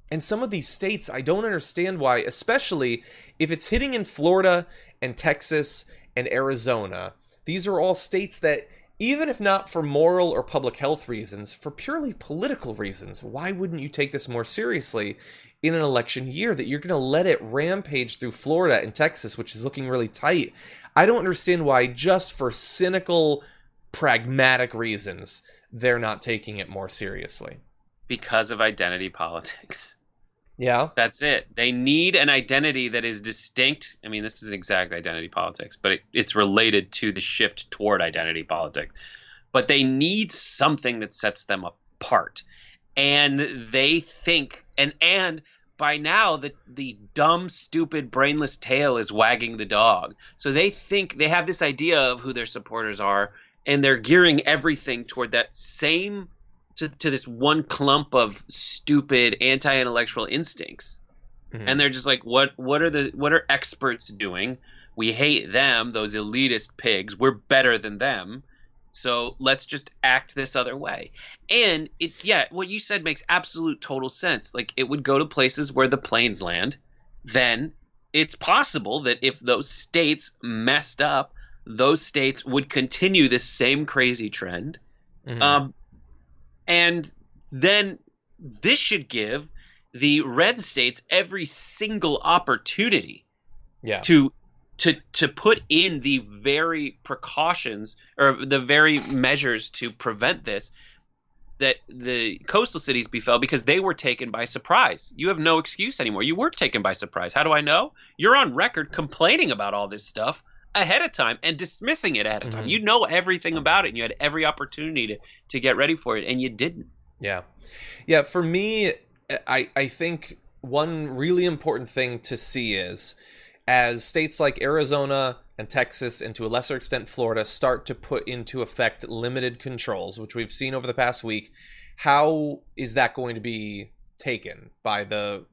And some of these states, I don't understand why, especially if it's hitting in Florida and Texas and Arizona. These are all states that, even if not for moral or public health reasons, for purely political reasons, why wouldn't you take this more seriously in an election year, that you're going to let it rampage through Florida and Texas, which is looking really tight? I don't understand why, just for cynical, pragmatic reasons, they're not taking it more seriously.
Because of identity politics.
Yeah.
That's it. They need an identity that is distinct. I mean, this isn't exact identity politics, but it's related to the shift toward identity politics. But they need something that sets them apart. And they think, and by now the dumb, stupid, brainless tail is wagging the dog. So they think they have this idea of who their supporters are, and they're gearing everything toward that same to this one clump of stupid anti-intellectual instincts. Mm-hmm. And they're just like, what are experts doing? We hate them, those elitist pigs. We're better than them. So let's just act this other way. And what you said makes absolute total sense. Like, it would go to places where the planes land. Then it's possible that if those states messed up, those states would continue this same crazy trend. Mm-hmm. And then this should give the red states every single opportunity to put in the very precautions or the very measures to prevent this, that the coastal cities befell because they were taken by surprise. You have no excuse anymore. You were taken by surprise. How do I know? You're on record complaining about all this stuff ahead of time and dismissing it ahead of time. Mm-hmm. You know everything about it, and you had every opportunity to get ready for it, and you didn't.
Yeah. For me, I think one really important thing to see is, as states like Arizona and Texas, and to a lesser extent Florida, start to put into effect limited controls, which we've seen over the past week, how is that going to be taken by the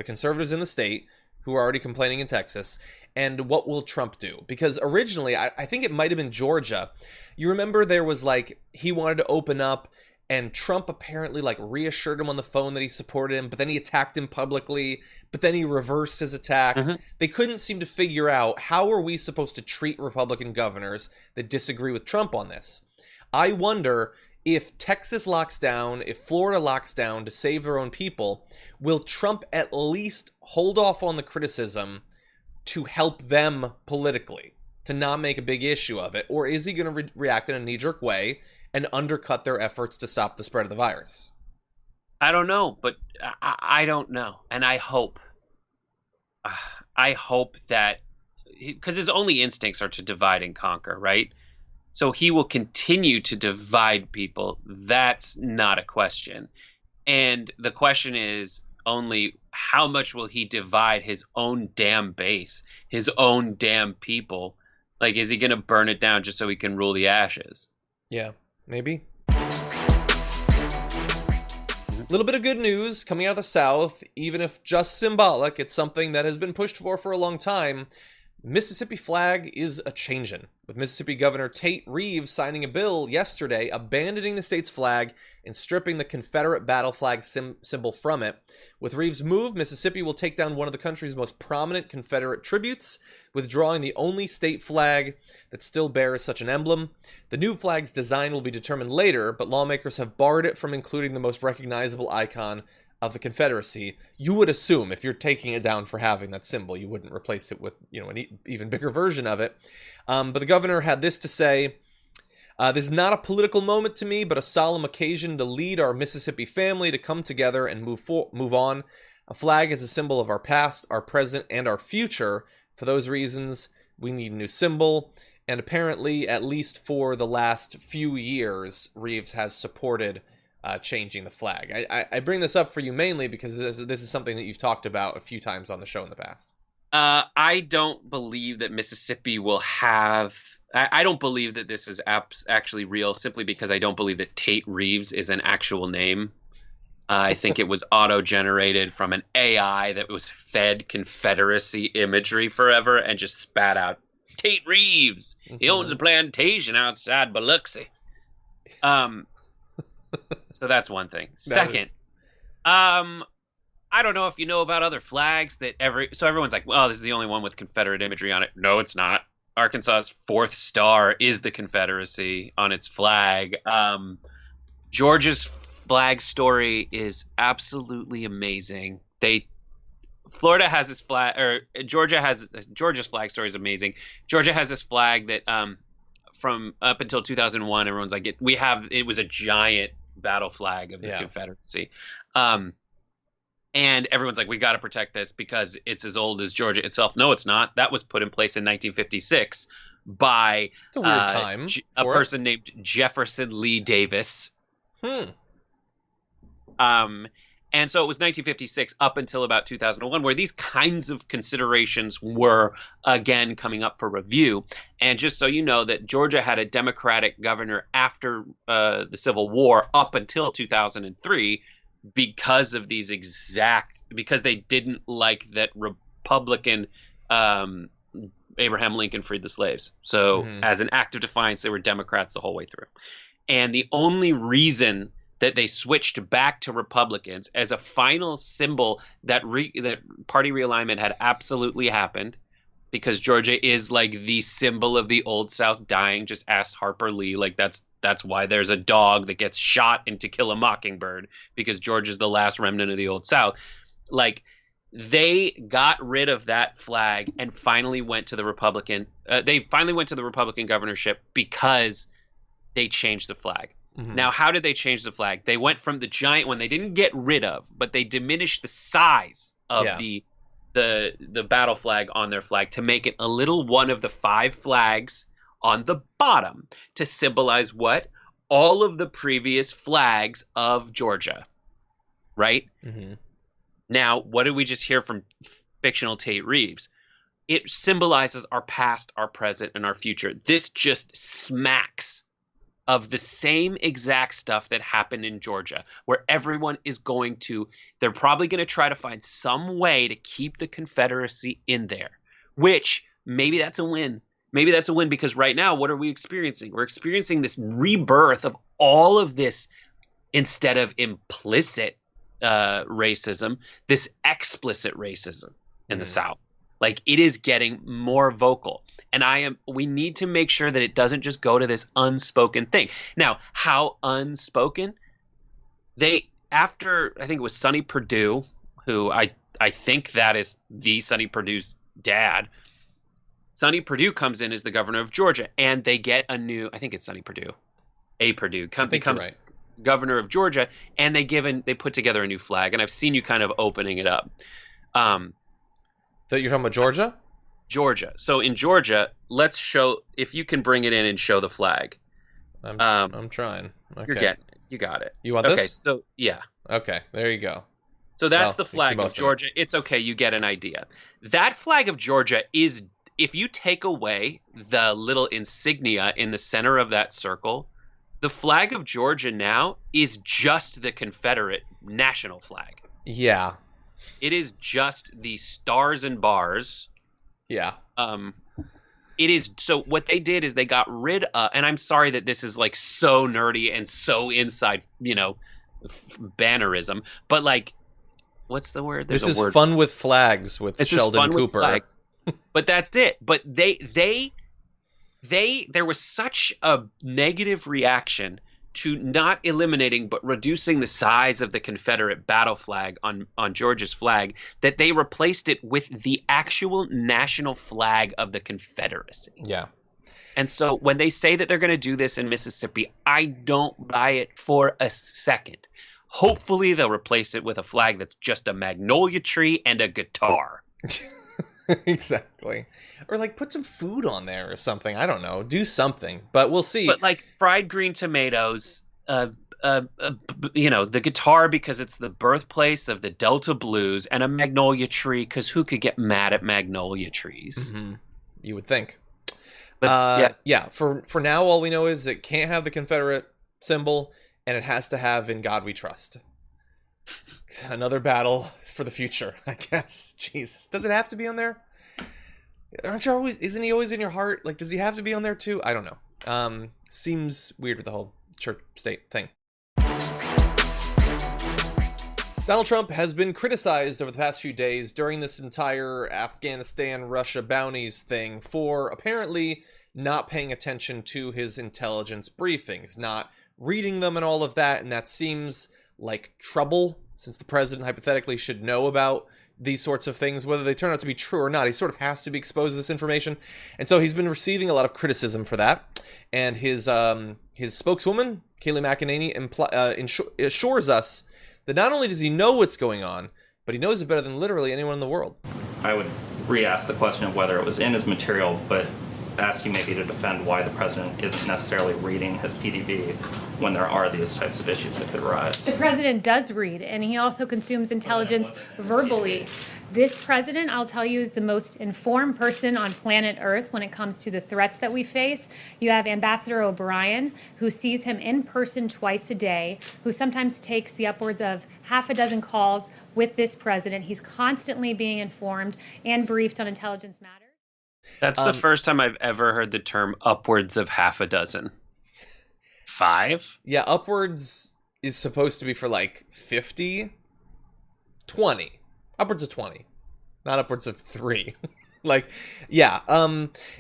conservatives in the state who are already complaining in Texas? And what will Trump do? Because originally, I think it might have been Georgia. You remember there was he wanted to open up, and Trump apparently reassured him on the phone that he supported him, but then he attacked him publicly, but then he reversed his attack. Mm-hmm. They couldn't seem to figure out, how are we supposed to treat Republican governors that disagree with Trump on this? I wonder if Texas locks down, if Florida locks down to save their own people, will Trump at least hold off on the criticism to help them politically, to not make a big issue of it? Or is he going to react in a knee-jerk way and undercut their efforts to stop the spread of the virus?
I don't know, but I don't know. And I hope that, because his only instincts are to divide and conquer, right? So he will continue to divide people. That's not a question. And the question is only, how much will he divide his own damn base, his own damn people? Is he going to burn it down just so he can rule the ashes?
Yeah. Maybe. A little bit of good news coming out of the South, even if just symbolic. It's something that has been pushed for a long time. Mississippi flag is a changin', with Mississippi Governor Tate Reeves signing a bill yesterday abandoning the state's flag and stripping the Confederate battle flag symbol from it. With Reeves' move, Mississippi will take down one of the country's most prominent Confederate tributes, withdrawing the only state flag that still bears such an emblem. The new flag's design will be determined later, but lawmakers have barred it from including the most recognizable icon of the Confederacy. You would assume, if you're taking it down for having that symbol, you wouldn't replace it with, an even bigger version of it. But the governor had this to say: "This is not a political moment to me, but a solemn occasion to lead our Mississippi family to come together and move on. A flag is a symbol of our past, our present, and our future. For those reasons, we need a new symbol." And apparently, at least for the last few years, Reeves has supported changing the flag. I bring this up for you mainly because this is something that you've talked about a few times on the show in the past.
I don't believe that Mississippi will have... I don't believe that this is actually real, simply because I don't believe that Tate Reeves is an actual name. I think it was auto-generated from an AI that was fed Confederacy imagery forever and just spat out, Tate Reeves! He owns a plantation outside Biloxi. So that's one thing. Second, I don't know if you know about other flags that so everyone's like, well, this is the only one with Confederate imagery on it. No, it's not. Arkansas's fourth star is the Confederacy on its flag. Georgia's flag story is absolutely amazing. Florida has this flag, or Georgia's flag story is amazing. Georgia has this flag that from up until 2001, everyone's like, it was a giant battle flag of the Confederacy. And everyone's like, we got to protect this because it's as old as Georgia itself. No, it's not. That was put in place in 1956 by
it's a weird time
a person named Jefferson Lee Davis. And so it was 1956 up until about 2001 where these kinds of considerations were again coming up for review. And just so you know, that Georgia had a Democratic governor after the Civil War up until 2003 because of because they didn't like that Republican Abraham Lincoln freed the slaves. So as an act of defiance, they were Democrats the whole way through. And the only reason that they switched back to Republicans as a final symbol that party realignment had absolutely happened, because Georgia is like the symbol of the Old South dying. Just ask Harper Lee. Like that's why there's a dog that gets shot in To Kill a Mockingbird, because Georgia's the last remnant of the Old South. Like, they got rid of that flag and finally went to the Republican. They finally went to the Republican governorship because they changed the flag. Now, how did they change the flag? They went from the giant one they didn't get rid of, but they diminished the size of the battle flag on their flag to make it a little one of the 5 flags on the bottom to symbolize what? All of the previous flags of Georgia, right? Now, what did we just hear from fictional Tate Reeves? It symbolizes our past, our present, and our future. This just smacks of the same exact stuff that happened in Georgia, where everyone is they're probably going to try to find some way to keep the Confederacy in there, which maybe that's a win. Maybe that's a win, because right now, what are we experiencing? We're experiencing this rebirth of all of this, instead of implicit racism, this explicit racism in the South. Like, it is getting more vocal. And we need to make sure that it doesn't just go to this unspoken thing. Now, how unspoken? After I think it was Sonny Perdue, who I think that is the Sonny Perdue's dad. Sonny Perdue comes in as the governor of Georgia, and they get a new, I think it's Sonny Perdue, becomes governor of Georgia, and they put together a new flag. And I've seen you kind of opening it up.
So you're talking about Georgia?
Georgia. So in Georgia, let's show, if you can bring it in and show the flag.
I'm trying. Okay.
You got it.
You want this?
Okay, so yeah.
Okay, there you go.
So that's the flag of Georgia. It's okay, you get an idea. That flag of Georgia is, if you take away the little insignia in the center of that circle, the flag of Georgia now is just the Confederate national flag.
Yeah.
It is just the stars and bars.
Yeah.
It is. So what they did is they got rid of, and I'm sorry that this is like so nerdy and so inside, bannerism, but like, what's the word?
This is Fun with Flags with Sheldon Cooper.
But that's it. But there was such a negative reaction to not eliminating but reducing the size of the Confederate battle flag on Georgia's flag, that they replaced it with the actual national flag of the Confederacy.
Yeah.
And so when they say that they're going to do this in Mississippi, I don't buy it for a second. Hopefully they'll replace it with a flag that's just a magnolia tree and a guitar.
Exactly. Or like put some food on there or something. I don't know. Do something. But we'll see.
But like fried green tomatoes, the guitar because it's the birthplace of the Delta blues, and a magnolia tree because who could get mad at magnolia trees?
Mm-hmm. You would think.
But
For now, all we know is it can't have the Confederate symbol, and it has to have "In God We Trust." Another battle for the future, I guess. Jesus, does it have to be on there? Isn't he always in your heart? Like, does he have to be on there too? I don't know. Seems weird with the whole church state thing. Donald Trump has been criticized over the past few days during this entire Afghanistan-Russia bounties thing for apparently not paying attention to his intelligence briefings, not reading them and all of that, and that seems like trouble, since the president hypothetically should know about these sorts of things, whether they turn out to be true or not. He sort of has to be exposed to this information, and so he's been receiving a lot of criticism for that. And his spokeswoman, Kayleigh McEnany, assures us that not only does he know what's going on, but he knows it better than literally anyone in the world.
I would re-ask the question of whether it was in his material, but ask you maybe to defend why the president isn't necessarily reading his PDB when there are these types of issues that could arise.
The president does read, and he also consumes intelligence verbally. This president, I'll tell you, is the most informed person on planet Earth when it comes to the threats that we face. You have Ambassador O'Brien, who sees him in person twice a day, who sometimes takes the upwards of half a dozen calls with this president. He's constantly being informed and briefed on intelligence matters.
That's the first time I've ever heard the term upwards of half a dozen. 5?
Yeah, upwards is supposed to be for like 50, 20. Upwards of 20. Not upwards of 3. Like, yeah.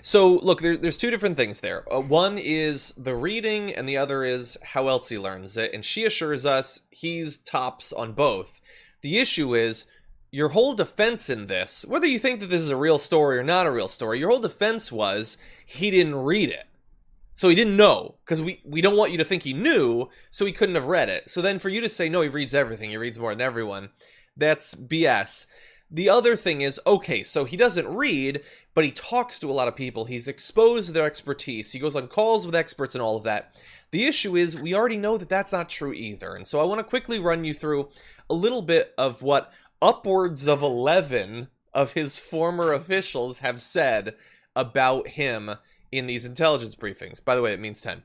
So, look, there's two different things there. One is the reading, and the other is how else he learns it. And she assures us he's tops on both. The issue is your whole defense in this, whether you think that this is a real story or not a real story, your whole defense was he didn't read it. So he didn't know, because we don't want you to think he knew, so he couldn't have read it. So then for you to say, no, he reads everything, he reads more than everyone, that's BS. The other thing is, okay, so he doesn't read, but he talks to a lot of people. He's exposed to their expertise. He goes on calls with experts and all of that. The issue is, we already know that that's not true either. And so I want to quickly run you through a little bit of what upwards of 11 of his former officials have said about him in these intelligence briefings. By the way, it means 10,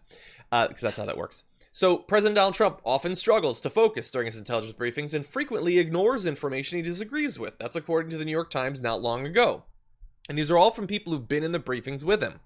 because that's how that works. So, President Donald Trump often struggles to focus during his intelligence briefings and frequently ignores information he disagrees with. That's according to the New York Times not long ago. And these are all from people who've been in the briefings with him.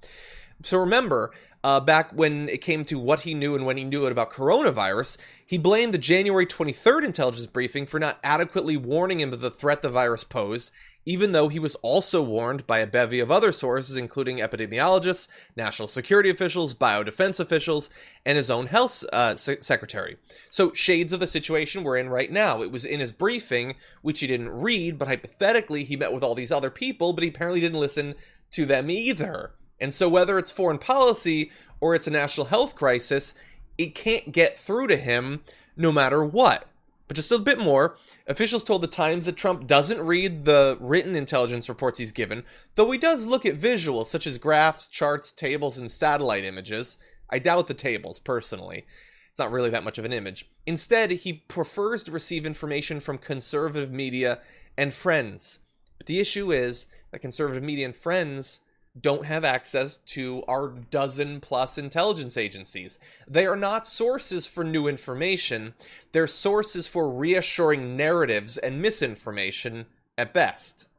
So remember, back when it came to what he knew and when he knew it about coronavirus, he blamed the January 23rd intelligence briefing for not adequately warning him of the threat the virus posed, even though he was also warned by a bevy of other sources, including epidemiologists, national security officials, biodefense officials, and his own health secretary. So shades of the situation we're in right now. It was in his briefing, which he didn't read, but hypothetically he met with all these other people, but he apparently didn't listen to them either. And so whether it's foreign policy or it's a national health crisis, it can't get through to him no matter what. But just a bit more, officials told the Times that Trump doesn't read the written intelligence reports he's given, though he does look at visuals such as graphs, charts, tables, and satellite images. I doubt the tables, personally. It's not really that much of an image. Instead, he prefers to receive information from conservative media and friends. But the issue is that conservative media and friends don't have access to our dozen-plus intelligence agencies. They are not sources for new information. They're sources for reassuring narratives and misinformation at best.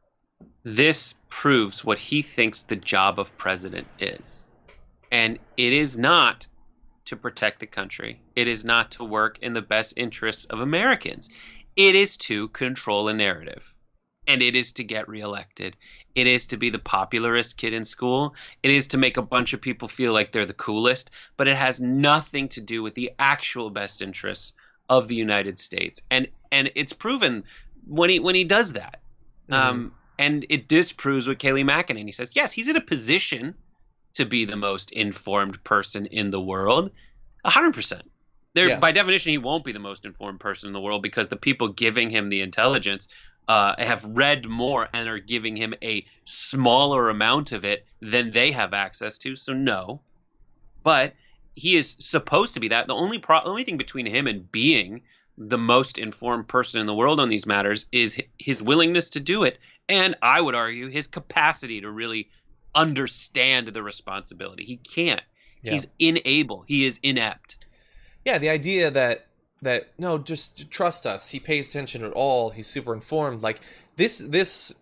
This proves what he thinks the job of president is. And it is not to protect the country. It is not to work in the best interests of Americans. It is to control a narrative. And it is to get reelected. It is to be the popularist kid in school. It is to make a bunch of people feel like they're the coolest. But it has nothing to do with the actual best interests of the United States. And it's proven when he does that. Mm-hmm. And it disproves what Kayleigh McEnany says. Yes, he's in a position to be the most informed person in the world. 100%. By definition, he won't be the most informed person in the world because the people giving him the intelligence have read more and are giving him a smaller amount of it than they have access to. So no, but he is supposed to be that. The only thing between him and being the most informed person in the world on these matters is his willingness to do it. And I would argue his capacity to really understand the responsibility. He can't. Yeah. He's unable. He is inept.
Yeah, the idea that no, just trust us. He pays attention at all. He's super informed. Like this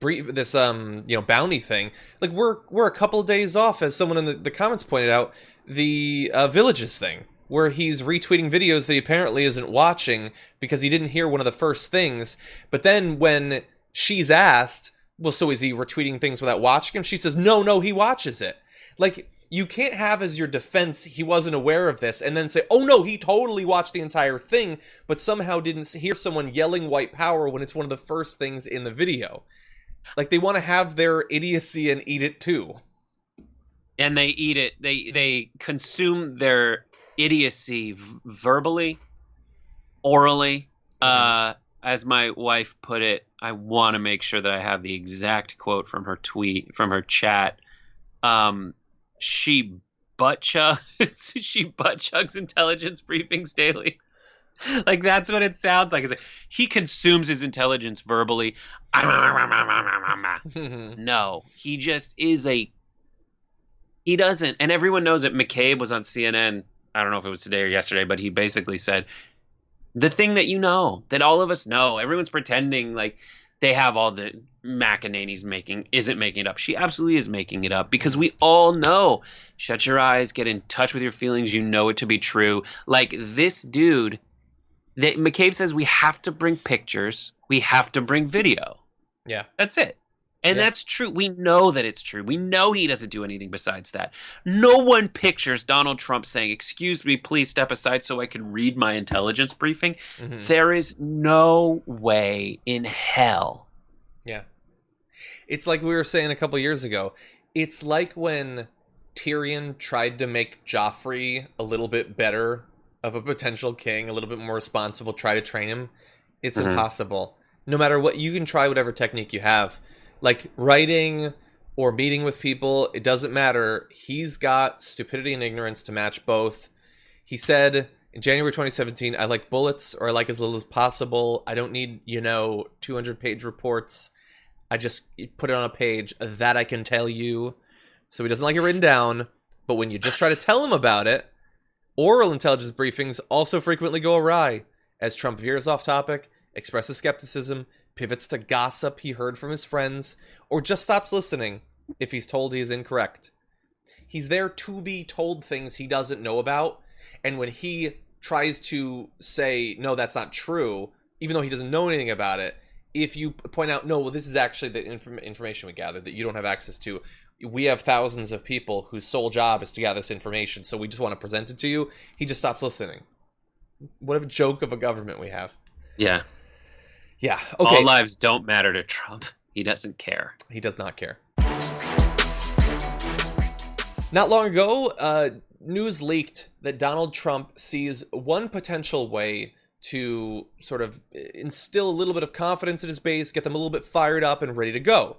bounty thing. Like we're a couple of days off, as someone in the comments pointed out, the Villages thing, where he's retweeting videos that he apparently isn't watching because he didn't hear one of the first things. But then when she's asked, well, so is he retweeting things without watching them? She says, no, he watches it. Like, you can't have as your defense, he wasn't aware of this, and then say, oh no, he totally watched the entire thing, but somehow didn't hear someone yelling white power when it's one of the first things in the video. Like, they want to have their idiocy and eat it too.
And they eat it. They consume their idiocy verbally, orally. As my wife put it, I want to make sure that I have the exact quote from her tweet, from her chat. She butt chugs intelligence briefings daily. Like, that's what it sounds like. It's like he consumes his intelligence verbally. No, he just is he doesn't. And everyone knows that. McCabe was on CNN. I don't know if it was today or yesterday, but he basically said the thing that that all of us know, everyone's pretending like they have all the McEnany's isn't making it up. She absolutely is making it up, because we all know, shut your eyes, get in touch with your feelings, you know it to be true. Like, this dude, McCabe says we have to bring pictures, we have to bring video.
Yeah.
That's it. And that's true. We know that it's true. We know he doesn't do anything besides that. No one pictures Donald Trump saying, "Excuse me, please step aside so I can read my intelligence briefing." Mm-hmm. There is no way in hell.
Yeah. It's like we were saying a couple years ago. It's like when Tyrion tried to make Joffrey a little bit better of a potential king, a little bit more responsible, try to train him. It's impossible. No matter what, you can try whatever technique you have. Like writing or meeting with people, it doesn't matter. He's got stupidity and ignorance to match both. He said in January 2017, I like bullets, or I like as little as possible. I don't need, 200-page reports. I just put it on a page that I can tell you. So he doesn't like it written down. But when you just try to tell him about it, oral intelligence briefings also frequently go awry, as Trump veers off topic, expresses skepticism, pivots to gossip he heard from his friends, or just stops listening if he's told he is incorrect. He's there to be told things he doesn't know about, and when he tries to say, no, that's not true, even though he doesn't know anything about it, if you point out, no, well, this is actually the information we gathered that you don't have access to. We have thousands of people whose sole job is to gather this information, so we just want to present it to you. He just stops listening. What a joke of a government we have.
Yeah.
Yeah, okay.
All lives don't matter to Trump. He doesn't care.
He does not care. Not long ago, news leaked that Donald Trump sees one potential way to sort of instill a little bit of confidence in his base, get them a little bit fired up and ready to go.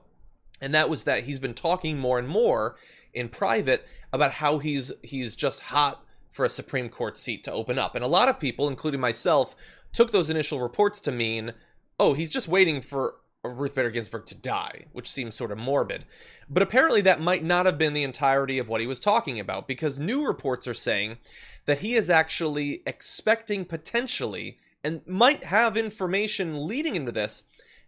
And that was that he's been talking more and more in private about how he's just hot for a Supreme Court seat to open up. And a lot of people, including myself, took those initial reports to mean, oh, he's just waiting for Ruth Bader Ginsburg to die, which seems sort of morbid. But apparently that might not have been the entirety of what he was talking about, because new reports are saying that he is actually expecting potentially, and might have information leading into this,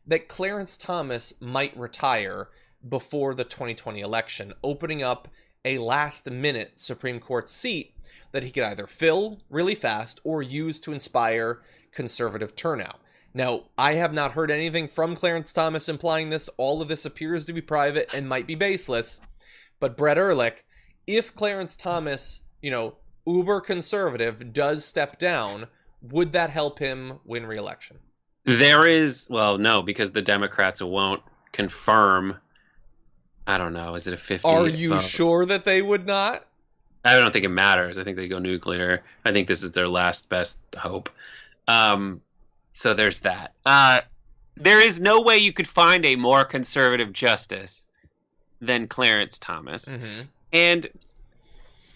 that Clarence Thomas might retire before the 2020 election, opening up a last-minute Supreme Court seat that he could either fill really fast or use to inspire conservative turnout. Now, I have not heard anything from Clarence Thomas implying this. All of this appears to be private and might be baseless. But Brett Ehrlich, if Clarence Thomas, uber conservative, does step down, would that help him win re-election?
No, because the Democrats won't confirm. I don't know. Is it a 50?
Are you sure that they would not?
I don't think it matters. I think they go nuclear. I think this is their last best hope. So there's that. There is no way you could find a more conservative justice than Clarence Thomas. Mm-hmm. And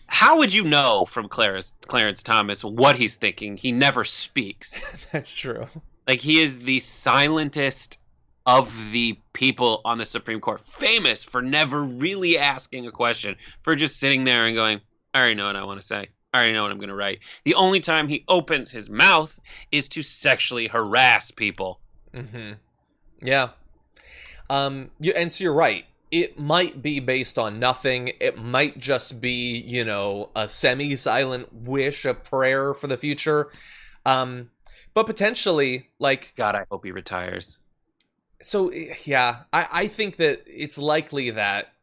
how would you know from Clarence Thomas what he's thinking? He never speaks.
That's true.
Like, he is the silentest of the people on the Supreme Court, famous for never really asking a question, for just sitting there and going, I already know what I want to say. I already know what I'm going to write. The only time he opens his mouth is to sexually harass people.
Mm-hmm. Yeah. And so you're right. It might be based on nothing. It might just be, a semi-silent wish, a prayer for the future. But potentially,
God, I hope he retires.
So, yeah, I think that it's likely that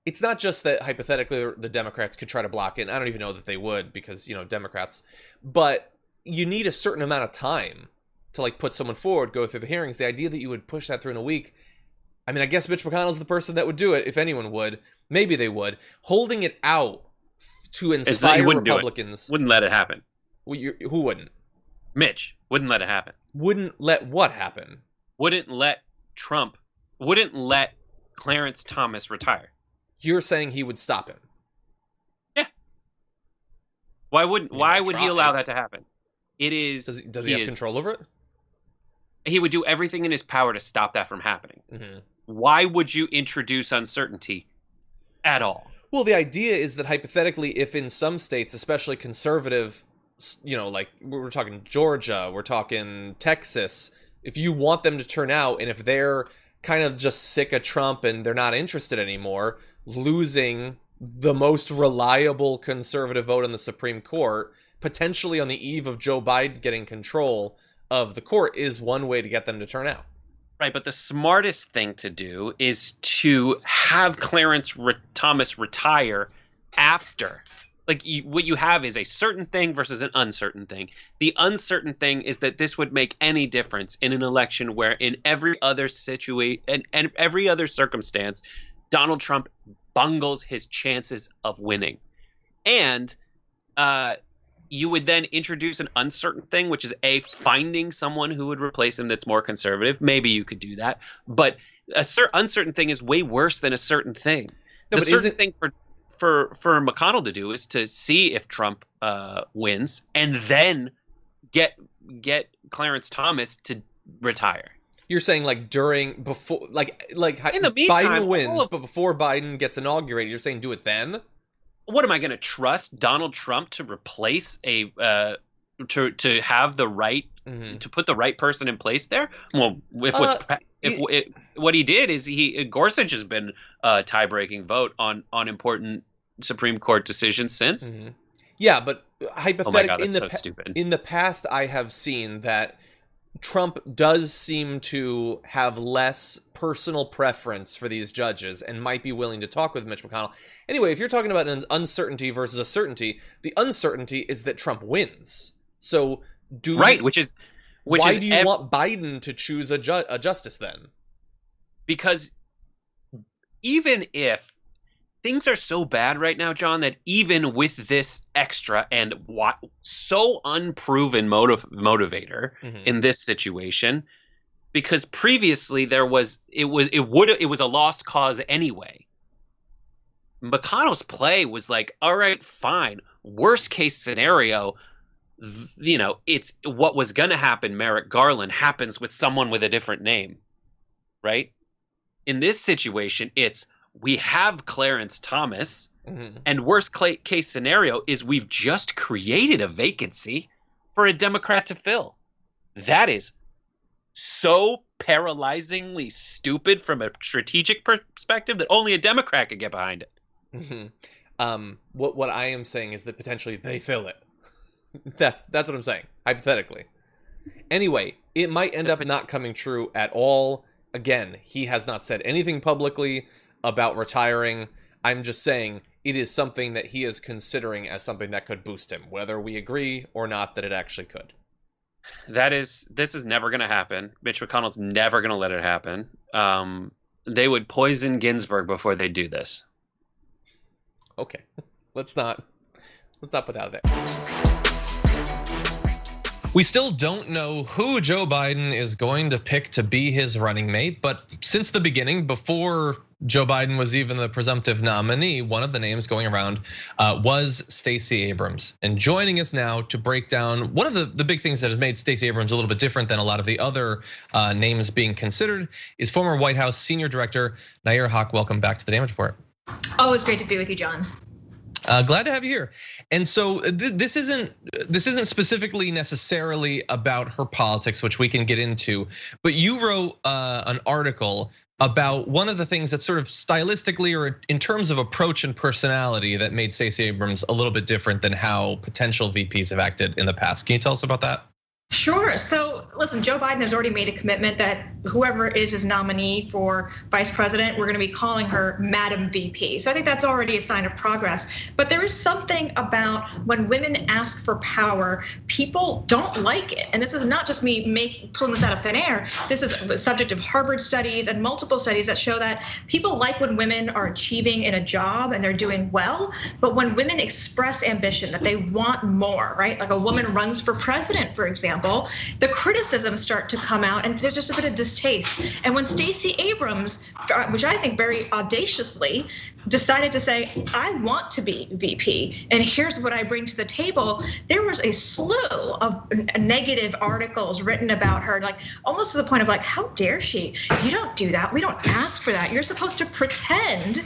it's not just that hypothetically the Democrats could try to block it. And I don't even know that they would, because, Democrats. But you need a certain amount of time to, put someone forward, go through the hearings. The idea that you would push that through in a week, I mean, I guess Mitch McConnell's the person that would do it, if anyone would. Maybe they would. Holding it out to inspire Republicans.
Wouldn't let it happen.
Who wouldn't?
Mitch wouldn't let it happen.
Wouldn't let what happen?
Wouldn't let Clarence Thomas retire.
You're saying he would stop him?
Yeah. Why would he allow that to happen? It is.
Does he have control over it?
He would do everything in his power to stop that from happening. Mm-hmm. Why would you introduce uncertainty at all?
Well, the idea is that hypothetically, if in some states, especially conservative, we're talking Georgia, we're talking Texas, If you want them to turn out, and if they're kind of just sick of Trump and they're not interested anymore, losing the most reliable conservative vote in the Supreme Court, potentially on the eve of Joe Biden getting control of the court, is one way to get them to turn out.
Right, but the smartest thing to do is to have Clarence Thomas retire after. Like, what you have is a certain thing versus an uncertain thing. The uncertain thing is that this would make any difference in an election where in every other and every other circumstance, Donald Trump bungles his chances of winning. And you would then introduce an uncertain thing, which is finding someone who would replace him that's more conservative. Maybe you could do that. But uncertain thing is way worse than a certain thing.
No,
the certain thing for McConnell to do is to see if Trump wins and then get Clarence Thomas to retire.
You're saying before in the
meantime,
Biden wins, but before Biden gets inaugurated, you're saying do it then?
What am I going to trust Donald Trump to replace to have the right to put the right person in place there? Well, what he did is Gorsuch has been a tie-breaking vote on important Supreme Court decisions since.
Mm-hmm. Yeah, but hypothetically,
in
the past, I have seen that Trump does seem to have less personal preference for these judges and might be willing to talk with Mitch McConnell. Anyway, if you're talking about an uncertainty versus a certainty, the uncertainty is that Trump wins. So why do you want Biden to choose a justice then?
Because even if things are so bad right now, John, that even with this extra and so unproven motivator in this situation, because previously it was a lost cause anyway. McConnell's play was like, all right, fine. Worst case scenario, it's what was going to happen. Merrick Garland happens with someone with a different name, right? In this situation, we have Clarence Thomas, and worst case scenario is we've just created a vacancy for a Democrat to fill. That is so paralyzingly stupid from a strategic perspective that only a Democrat could get behind it.
What I am saying is that potentially they fill it. That's what I'm saying, hypothetically. Anyway, it might end up not coming true at all. Again, he has not said anything publicly about retiring. I'm just saying it is something that he is considering as something that could boost him, whether we agree or not that it actually could.
This is never going to happen. Mitch McConnell's never going to let it happen. They would poison Ginsburg before they do this.
Okay, let's not put that there.
We still don't know who Joe Biden is going to pick to be his running mate, but since the beginning, before Joe Biden was even the presumptive nominee, one of the names going around was Stacey Abrams. And joining us now to break down one of the big things that has made Stacey Abrams a little bit different than a lot of the other names being considered is former White House Senior Director Nayyera Haq. Welcome back to the Damage Report.
Always great to be with you, John.
Glad to have you here. And so this isn't specifically necessarily about her politics, which we can get into, but you wrote an article about one of the things that sort of stylistically or in terms of approach and personality that made Stacey Abrams a little bit different than how potential VPs have acted in the past. Can you tell us about that?
Sure. So listen, Joe Biden has already made a commitment that whoever is his nominee for vice president, we're going to be calling her Madam VP. So I think that's already a sign of progress. But there is something about when women ask for power, people don't like it. And this is not just me pulling this out of thin air. This is the subject of Harvard studies and multiple studies that show that people like when women are achieving in a job and they're doing well. But when women express ambition, that they want more, right? Like a woman runs for president, for example, the criticisms start to come out and there's just a bit of distaste. And when Stacey Abrams, which I think very audaciously, decided to say, I want to be VP, and here's what I bring to the table, there was a slew of negative articles written about her, like almost to the point of like, how dare she? You don't do that. We don't ask for that. You're supposed to pretend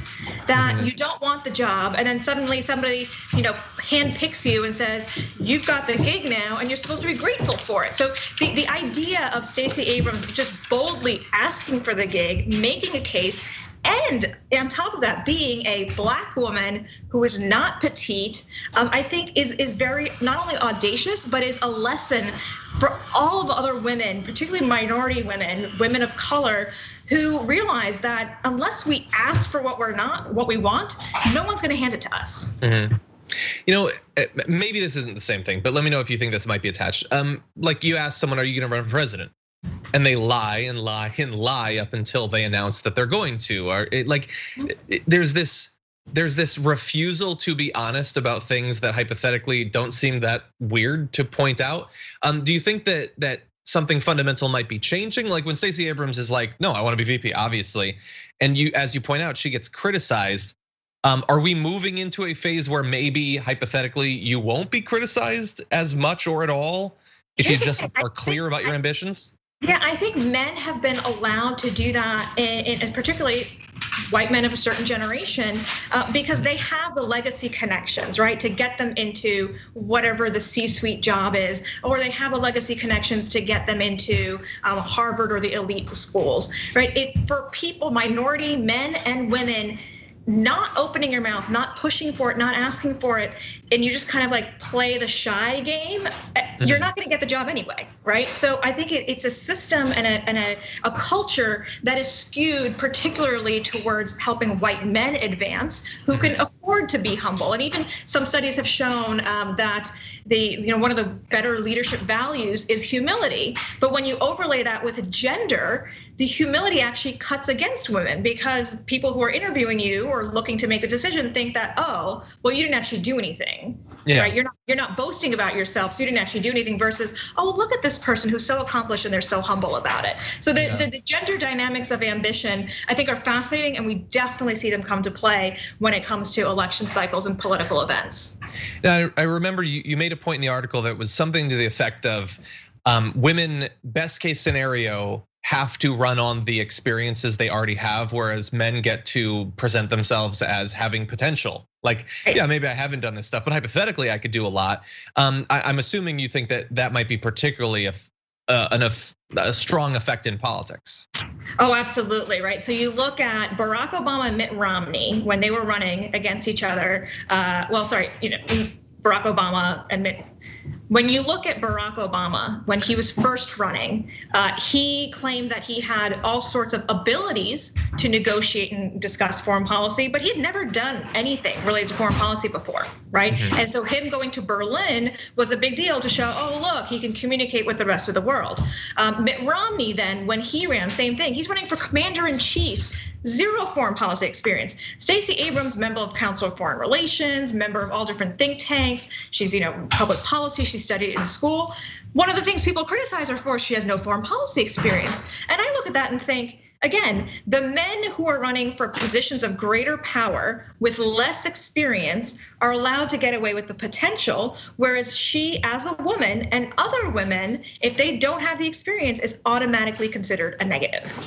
that you don't want the job, and then suddenly somebody, handpicks you and says, you've got the gig now, and you're supposed to be grateful for it. So the idea of Stacey Abrams just boldly asking for the gig, making a case, and on top of that, being a Black woman who is not petite, I think is very not only audacious, but is a lesson for all of the other women, particularly minority women, women of color, who realize that unless we ask for what we want, no one's going to hand it to us.
Maybe this isn't the same thing, but let me know if you think this might be attached. Like you ask someone, are you going to run for president? And they lie and lie and lie up until they announce that they're going to. There's this refusal to be honest about things that hypothetically don't seem that weird to point out. Do you think that something fundamental might be changing? Like when Stacey Abrams is like, no, I want to be VP, obviously, and as you point out, she gets criticized. Are we moving into a phase where maybe hypothetically you won't be criticized as much or at all if you just are clear about your ambitions?
Yeah, I think men have been allowed to do that, and particularly white men of a certain generation, because they have the legacy connections, right? To get them into whatever the C-suite job is, or they have the legacy connections to get them into Harvard or the elite schools, right? For people, minority men and women, not opening your mouth, not pushing for it, not asking for it, and you just kind of like play the shy game, you're not going to get the job anyway, right? So I think it's a system and a culture that is skewed particularly towards helping white men advance who can afford to be humble. And even some studies have shown that one of the better leadership values is humility. But when you overlay that with gender, the humility actually cuts against women, because people who are interviewing you or looking to make the decision think that, oh, well, you didn't actually do anything, right? You're not boasting about yourself, so you didn't actually do anything, versus, oh, look at this person who's so accomplished and they're so humble about it. So the gender dynamics of ambition, I think, are fascinating, and we definitely see them come to play when it comes to election cycles and political events.
Now, I remember you made a point in the article that was something to the effect of women, best case scenario, have to run on the experiences they already have, whereas men get to present themselves as having potential. Like, yeah, maybe I haven't done this stuff, but hypothetically I could do a lot. I'm assuming you think that might be particularly a strong effect in politics.
Oh, absolutely, right. So you look at Barack Obama and Mitt Romney when they were running against each other. Barack Obama and Mitt. When you look at Barack Obama, when he was first running, he claimed that he had all sorts of abilities to negotiate and discuss foreign policy, but he had never done anything related to foreign policy before, right? And so him going to Berlin was a big deal to show, oh, look, he can communicate with the rest of the world. Mitt Romney then, when he ran, same thing. He's running for commander-in-chief. Zero foreign policy experience. Stacey Abrams, member of Council of Foreign Relations, member of all different think tanks. She's, public policy, she studied in school. One of the things people criticize her for, she has no foreign policy experience. And I look at that and think, again, the men who are running for positions of greater power with less experience are allowed to get away with the potential, whereas she, as a woman, and other women, if they don't have the experience, is automatically considered a negative.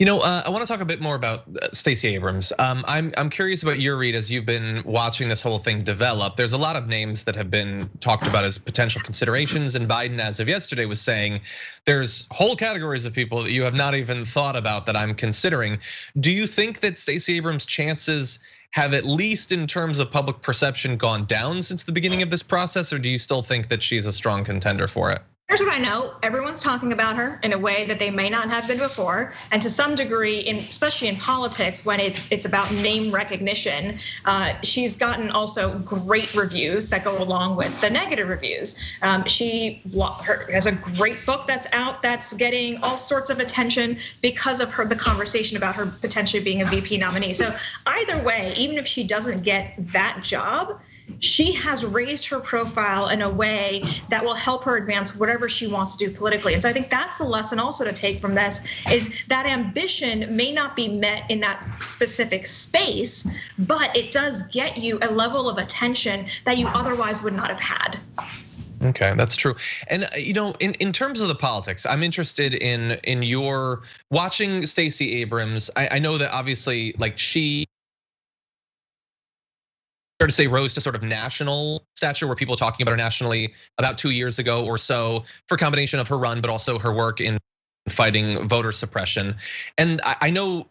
I want to talk a bit more about Stacey Abrams. I'm curious about your read as you've been watching this whole thing develop. There's a lot of names that have been talked about as potential considerations, and Biden, as of yesterday, was saying there's whole categories of people that you have not even thought about that I'm considering. Do you think that Stacey Abrams' chances have, at least in terms of public perception, gone down since the beginning of this process, or do you still think that she's a strong contender for it?
Here's what I know. Everyone's talking about her in a way that they may not have been before. And to some degree, especially in politics, when it's about name recognition, she's gotten also great reviews that go along with the negative reviews. She has a great book that's out that's getting all sorts of attention because of the conversation about her potentially being a VP nominee. So either way, even if she doesn't get that job, she has raised her profile in a way that will help her advance whatever whatever she wants to do politically. And so I think that's the lesson also to take from this, is that ambition may not be met in that specific space, but it does get you a level of attention that you otherwise would not have had.
Okay, that's true. And in terms of the politics, I'm interested in your watching Stacey Abrams. I know that obviously, like, she, fair to say, rose to sort of national stature, where people are talking about her nationally about 2 years ago or so, for a combination of her run, but also her work in fighting voter suppression. And I know,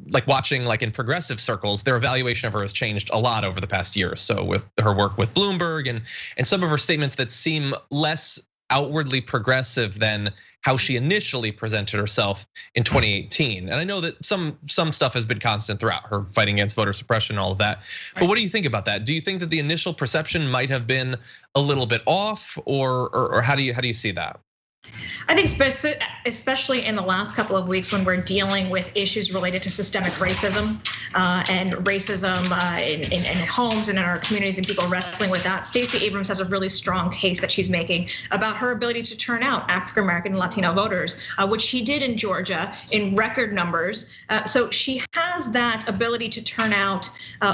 like watching like in progressive circles, their evaluation of her has changed a lot over the past year or so, with her work with Bloomberg and some of her statements that seem less outwardly progressive than how she initially presented herself in 2018. And I know that some stuff has been constant throughout, her fighting against voter suppression and all of that. But what do you think about that? Do you think that the initial perception might have been a little bit off, or how do you see that?
I think especially in the last couple of weeks, when we're dealing with issues related to systemic racism and racism in homes and in our communities, and people wrestling with that, Stacey Abrams has a really strong case that she's making about her ability to turn out African American and Latino voters, which she did in Georgia in record numbers. So she has that ability to turn out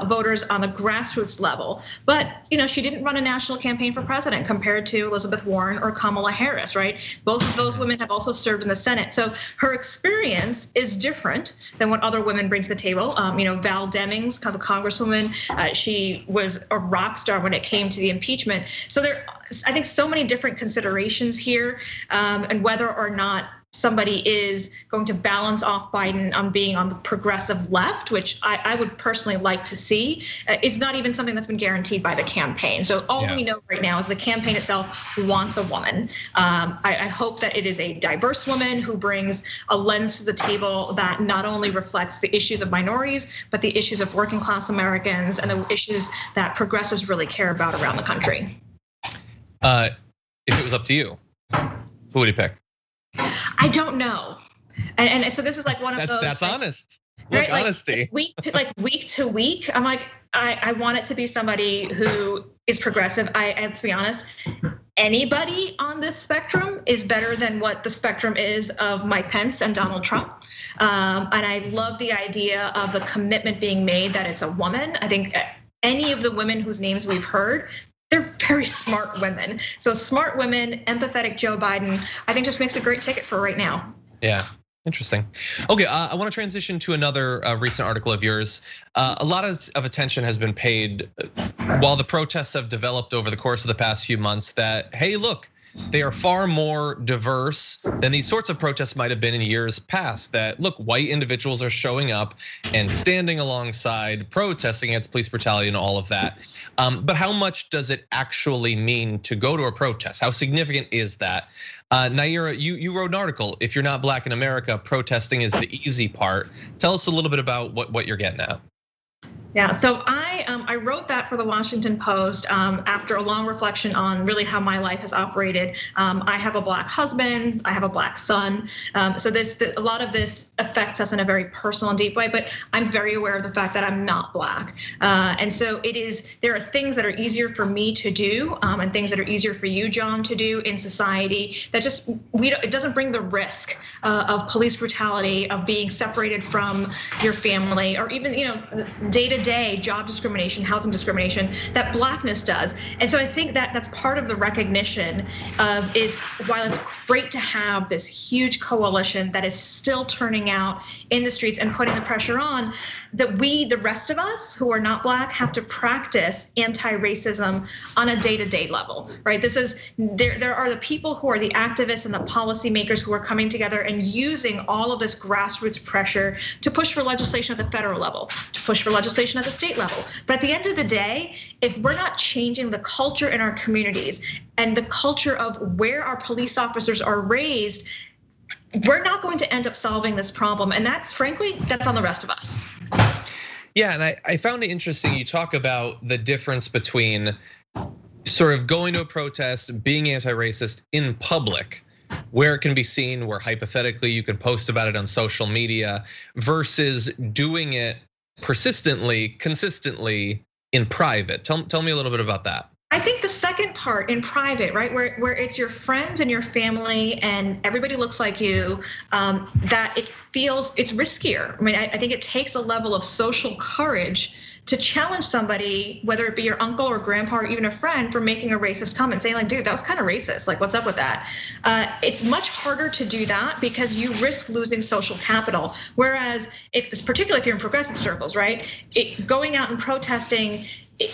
voters on the grassroots level. But she didn't run a national campaign for president compared to Elizabeth Warren or Kamala Harris, right? Both of those women have also served in the Senate. So her experience is different than what other women bring to the table. Val Demings, the congresswoman, she was a rock star when it came to the impeachment. So there, I think, so many different considerations here, and whether or not somebody is going to balance off Biden on being on the progressive left, which I would personally like to see, is not even something that's been guaranteed by the campaign. So all we know right now is the campaign itself wants a woman. I hope that it is a diverse woman who brings a lens to the table that not only reflects the issues of minorities, but the issues of working class Americans and the issues that progressives really care about around the country.
If it was up to you, who would you pick?
I don't know, and so this is like one of those.
That's honest. Look, right? Honesty.
Week to week, I'm like, I want it to be somebody who is progressive. To be honest, anybody on this spectrum is better than what the spectrum is of Mike Pence and Donald Trump. And I love the idea of the commitment being made that it's a woman. I think any of the women whose names we've heard, they're very smart women. So smart women, empathetic Joe Biden, I think just makes a great ticket for right now.
Yeah, interesting. Okay, I want to transition to another recent article of yours. A lot of attention has been paid while the protests have developed over the course of the past few months that, hey, look, they are far more diverse than these sorts of protests might have been in years past. That, look, white individuals are showing up and standing alongside, protesting against police brutality and all of that. But how much does it actually mean to go to a protest? How significant is that? Nayyera, you wrote an article, "If You're Not Black in America, Protesting is the Easy Part." Tell us a little bit about what you're getting at.
Yeah, so I wrote that for the Washington Post after a long reflection on really how my life has operated. I have a black husband, I have a black son, so a lot of this affects us in a very personal and deep way. But I'm very aware of the fact that I'm not black, and so there are things that are easier for me to do, and things that are easier for you, John, to do in society that it doesn't bring the risk of police brutality, of being separated from your family, or even day-to-day job discrimination, housing discrimination that blackness does. And so I think that that's part of the recognition of while it's great to have this huge coalition that is still turning out in the streets and putting the pressure on, that we, the rest of us who are not black, have to practice anti-racism on a day-to-day level, right? There are the people who are the activists and the policymakers who are coming together and using all of this grassroots pressure to push for legislation at the federal level, to push for legislation at the state level. But at the end of the day, if we're not changing the culture in our communities and the culture of where our police officers are raised, we're not going to end up solving this problem. And that's on the rest of us.
Yeah, and I found it interesting. You talk about the difference between sort of going to a protest, being anti-racist in public, where it can be seen, where hypothetically you can post about it on social media, versus doing it persistently, consistently in private. Tell me a little bit about that.
I think the second part in private, right, where it's your friends and your family and everybody looks like you, that it feels it's riskier. I mean, I think it takes a level of social courage to challenge somebody, whether it be your uncle or grandpa or even a friend, for making a racist comment, saying like, dude, that was kind of racist. Like, what's up with that? It's much harder to do that because you risk losing social capital. Whereas particularly if you're in progressive circles, right, going out and protesting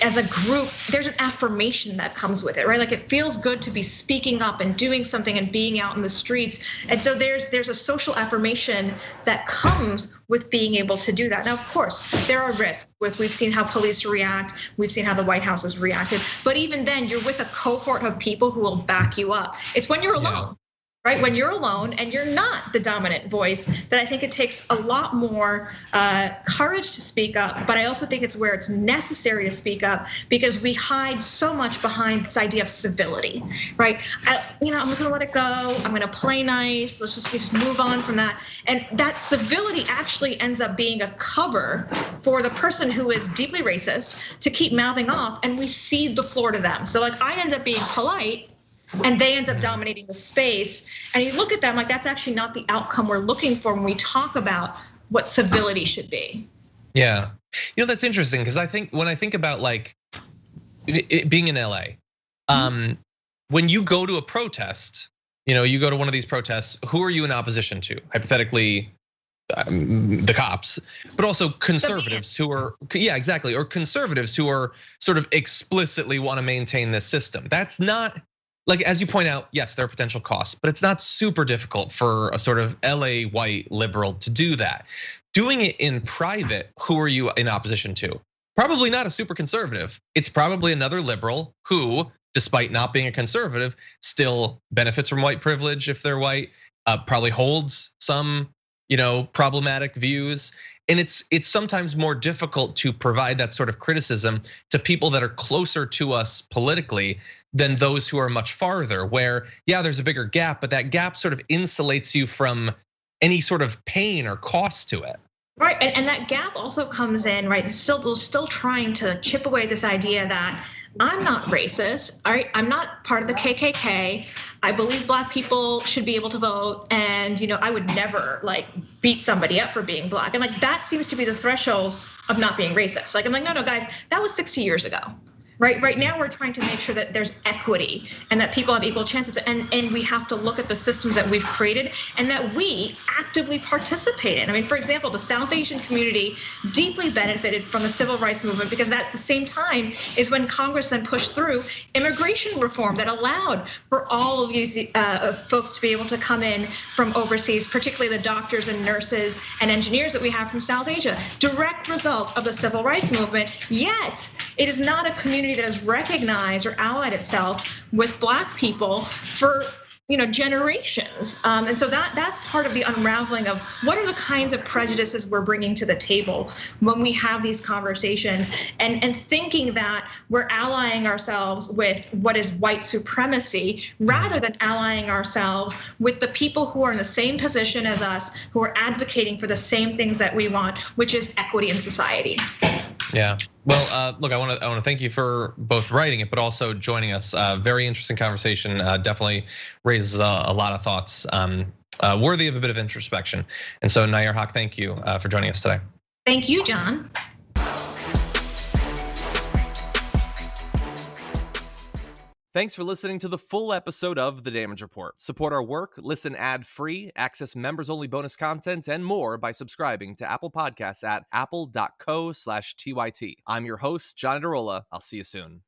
as a group, there's an affirmation that comes with it, right? Like it feels good to be speaking up and doing something and being out in the streets. And so there's a social affirmation that comes with being able to do that. Now, of course, there are risks. We've seen how police react. We've seen how the White House has reacted. But even then, you're with a cohort of people who will back you up. It's when you're alone. Right, when you're alone and you're not the dominant voice, that I think it takes a lot more courage to speak up. But I also think it's where it's necessary to speak up because we hide so much behind this idea of civility, right? I'm just gonna let it go. I'm gonna play nice. Let's just move on from that. And that civility actually ends up being a cover for the person who is deeply racist to keep mouthing off, and we cede the floor to them. So like I end up being polite, and they end up dominating the space. And you look at them like that's actually not the outcome we're looking for when we talk about what civility should be.
Yeah, that's interesting because I think when I think about like it being in LA, when you go to a protest, you go to one of these protests, who are you in opposition to? Hypothetically, the cops, but also conservatives who are, yeah, exactly, or conservatives who are sort of explicitly want to maintain this system. That's not. Like, as you point out, yes, there are potential costs, but it's not super difficult for a sort of LA white liberal to do that. Doing it in private, who are you in opposition to? Probably not a super conservative. It's probably another liberal who, despite not being a conservative, still benefits from white privilege if they're white, probably holds some, problematic views. And it's sometimes more difficult to provide that sort of criticism to people that are closer to us politically than those who are much farther, where, yeah, there's a bigger gap, but that gap sort of insulates you from any sort of pain or cost to it.
Right, and that gap also comes in, right? We're still trying to chip away this idea that I'm not racist, all right? I'm not part of the KKK. I believe Black people should be able to vote, and I would never like beat somebody up for being Black, and like that seems to be the threshold of not being racist. Like I'm like, no, guys, that was 60 years ago. Right now we're trying to make sure that there's equity and that people have equal chances, and we have to look at the systems that we've created and that we actively participate in. I mean, for example, the South Asian community deeply benefited from the civil rights movement because that at the same time is when Congress then pushed through immigration reform that allowed for all of these folks to be able to come in from overseas, particularly the doctors and nurses and engineers that we have from South Asia. Direct result of the civil rights movement, yet it is not a community that has recognized or allied itself with Black people for generations. And so that's part of the unraveling of what are the kinds of prejudices we're bringing to the table when we have these conversations, and thinking that we're allying ourselves with what is white supremacy rather than allying ourselves with the people who are in the same position as us, who are advocating for the same things that we want, which is equity in society.
Yeah. Well, look, I want to thank you for both writing it, but also joining us. Very interesting conversation. Definitely raises a lot of thoughts, worthy of a bit of introspection. And so, Nayyera Haq, thank you for joining us today.
Thank you, John.
Thanks for listening to the full episode of The Damage Report. Support our work, listen ad-free, access members-only bonus content, and more by subscribing to Apple Podcasts at apple.co/TYT. I'm your host, John Adarola. I'll see you soon.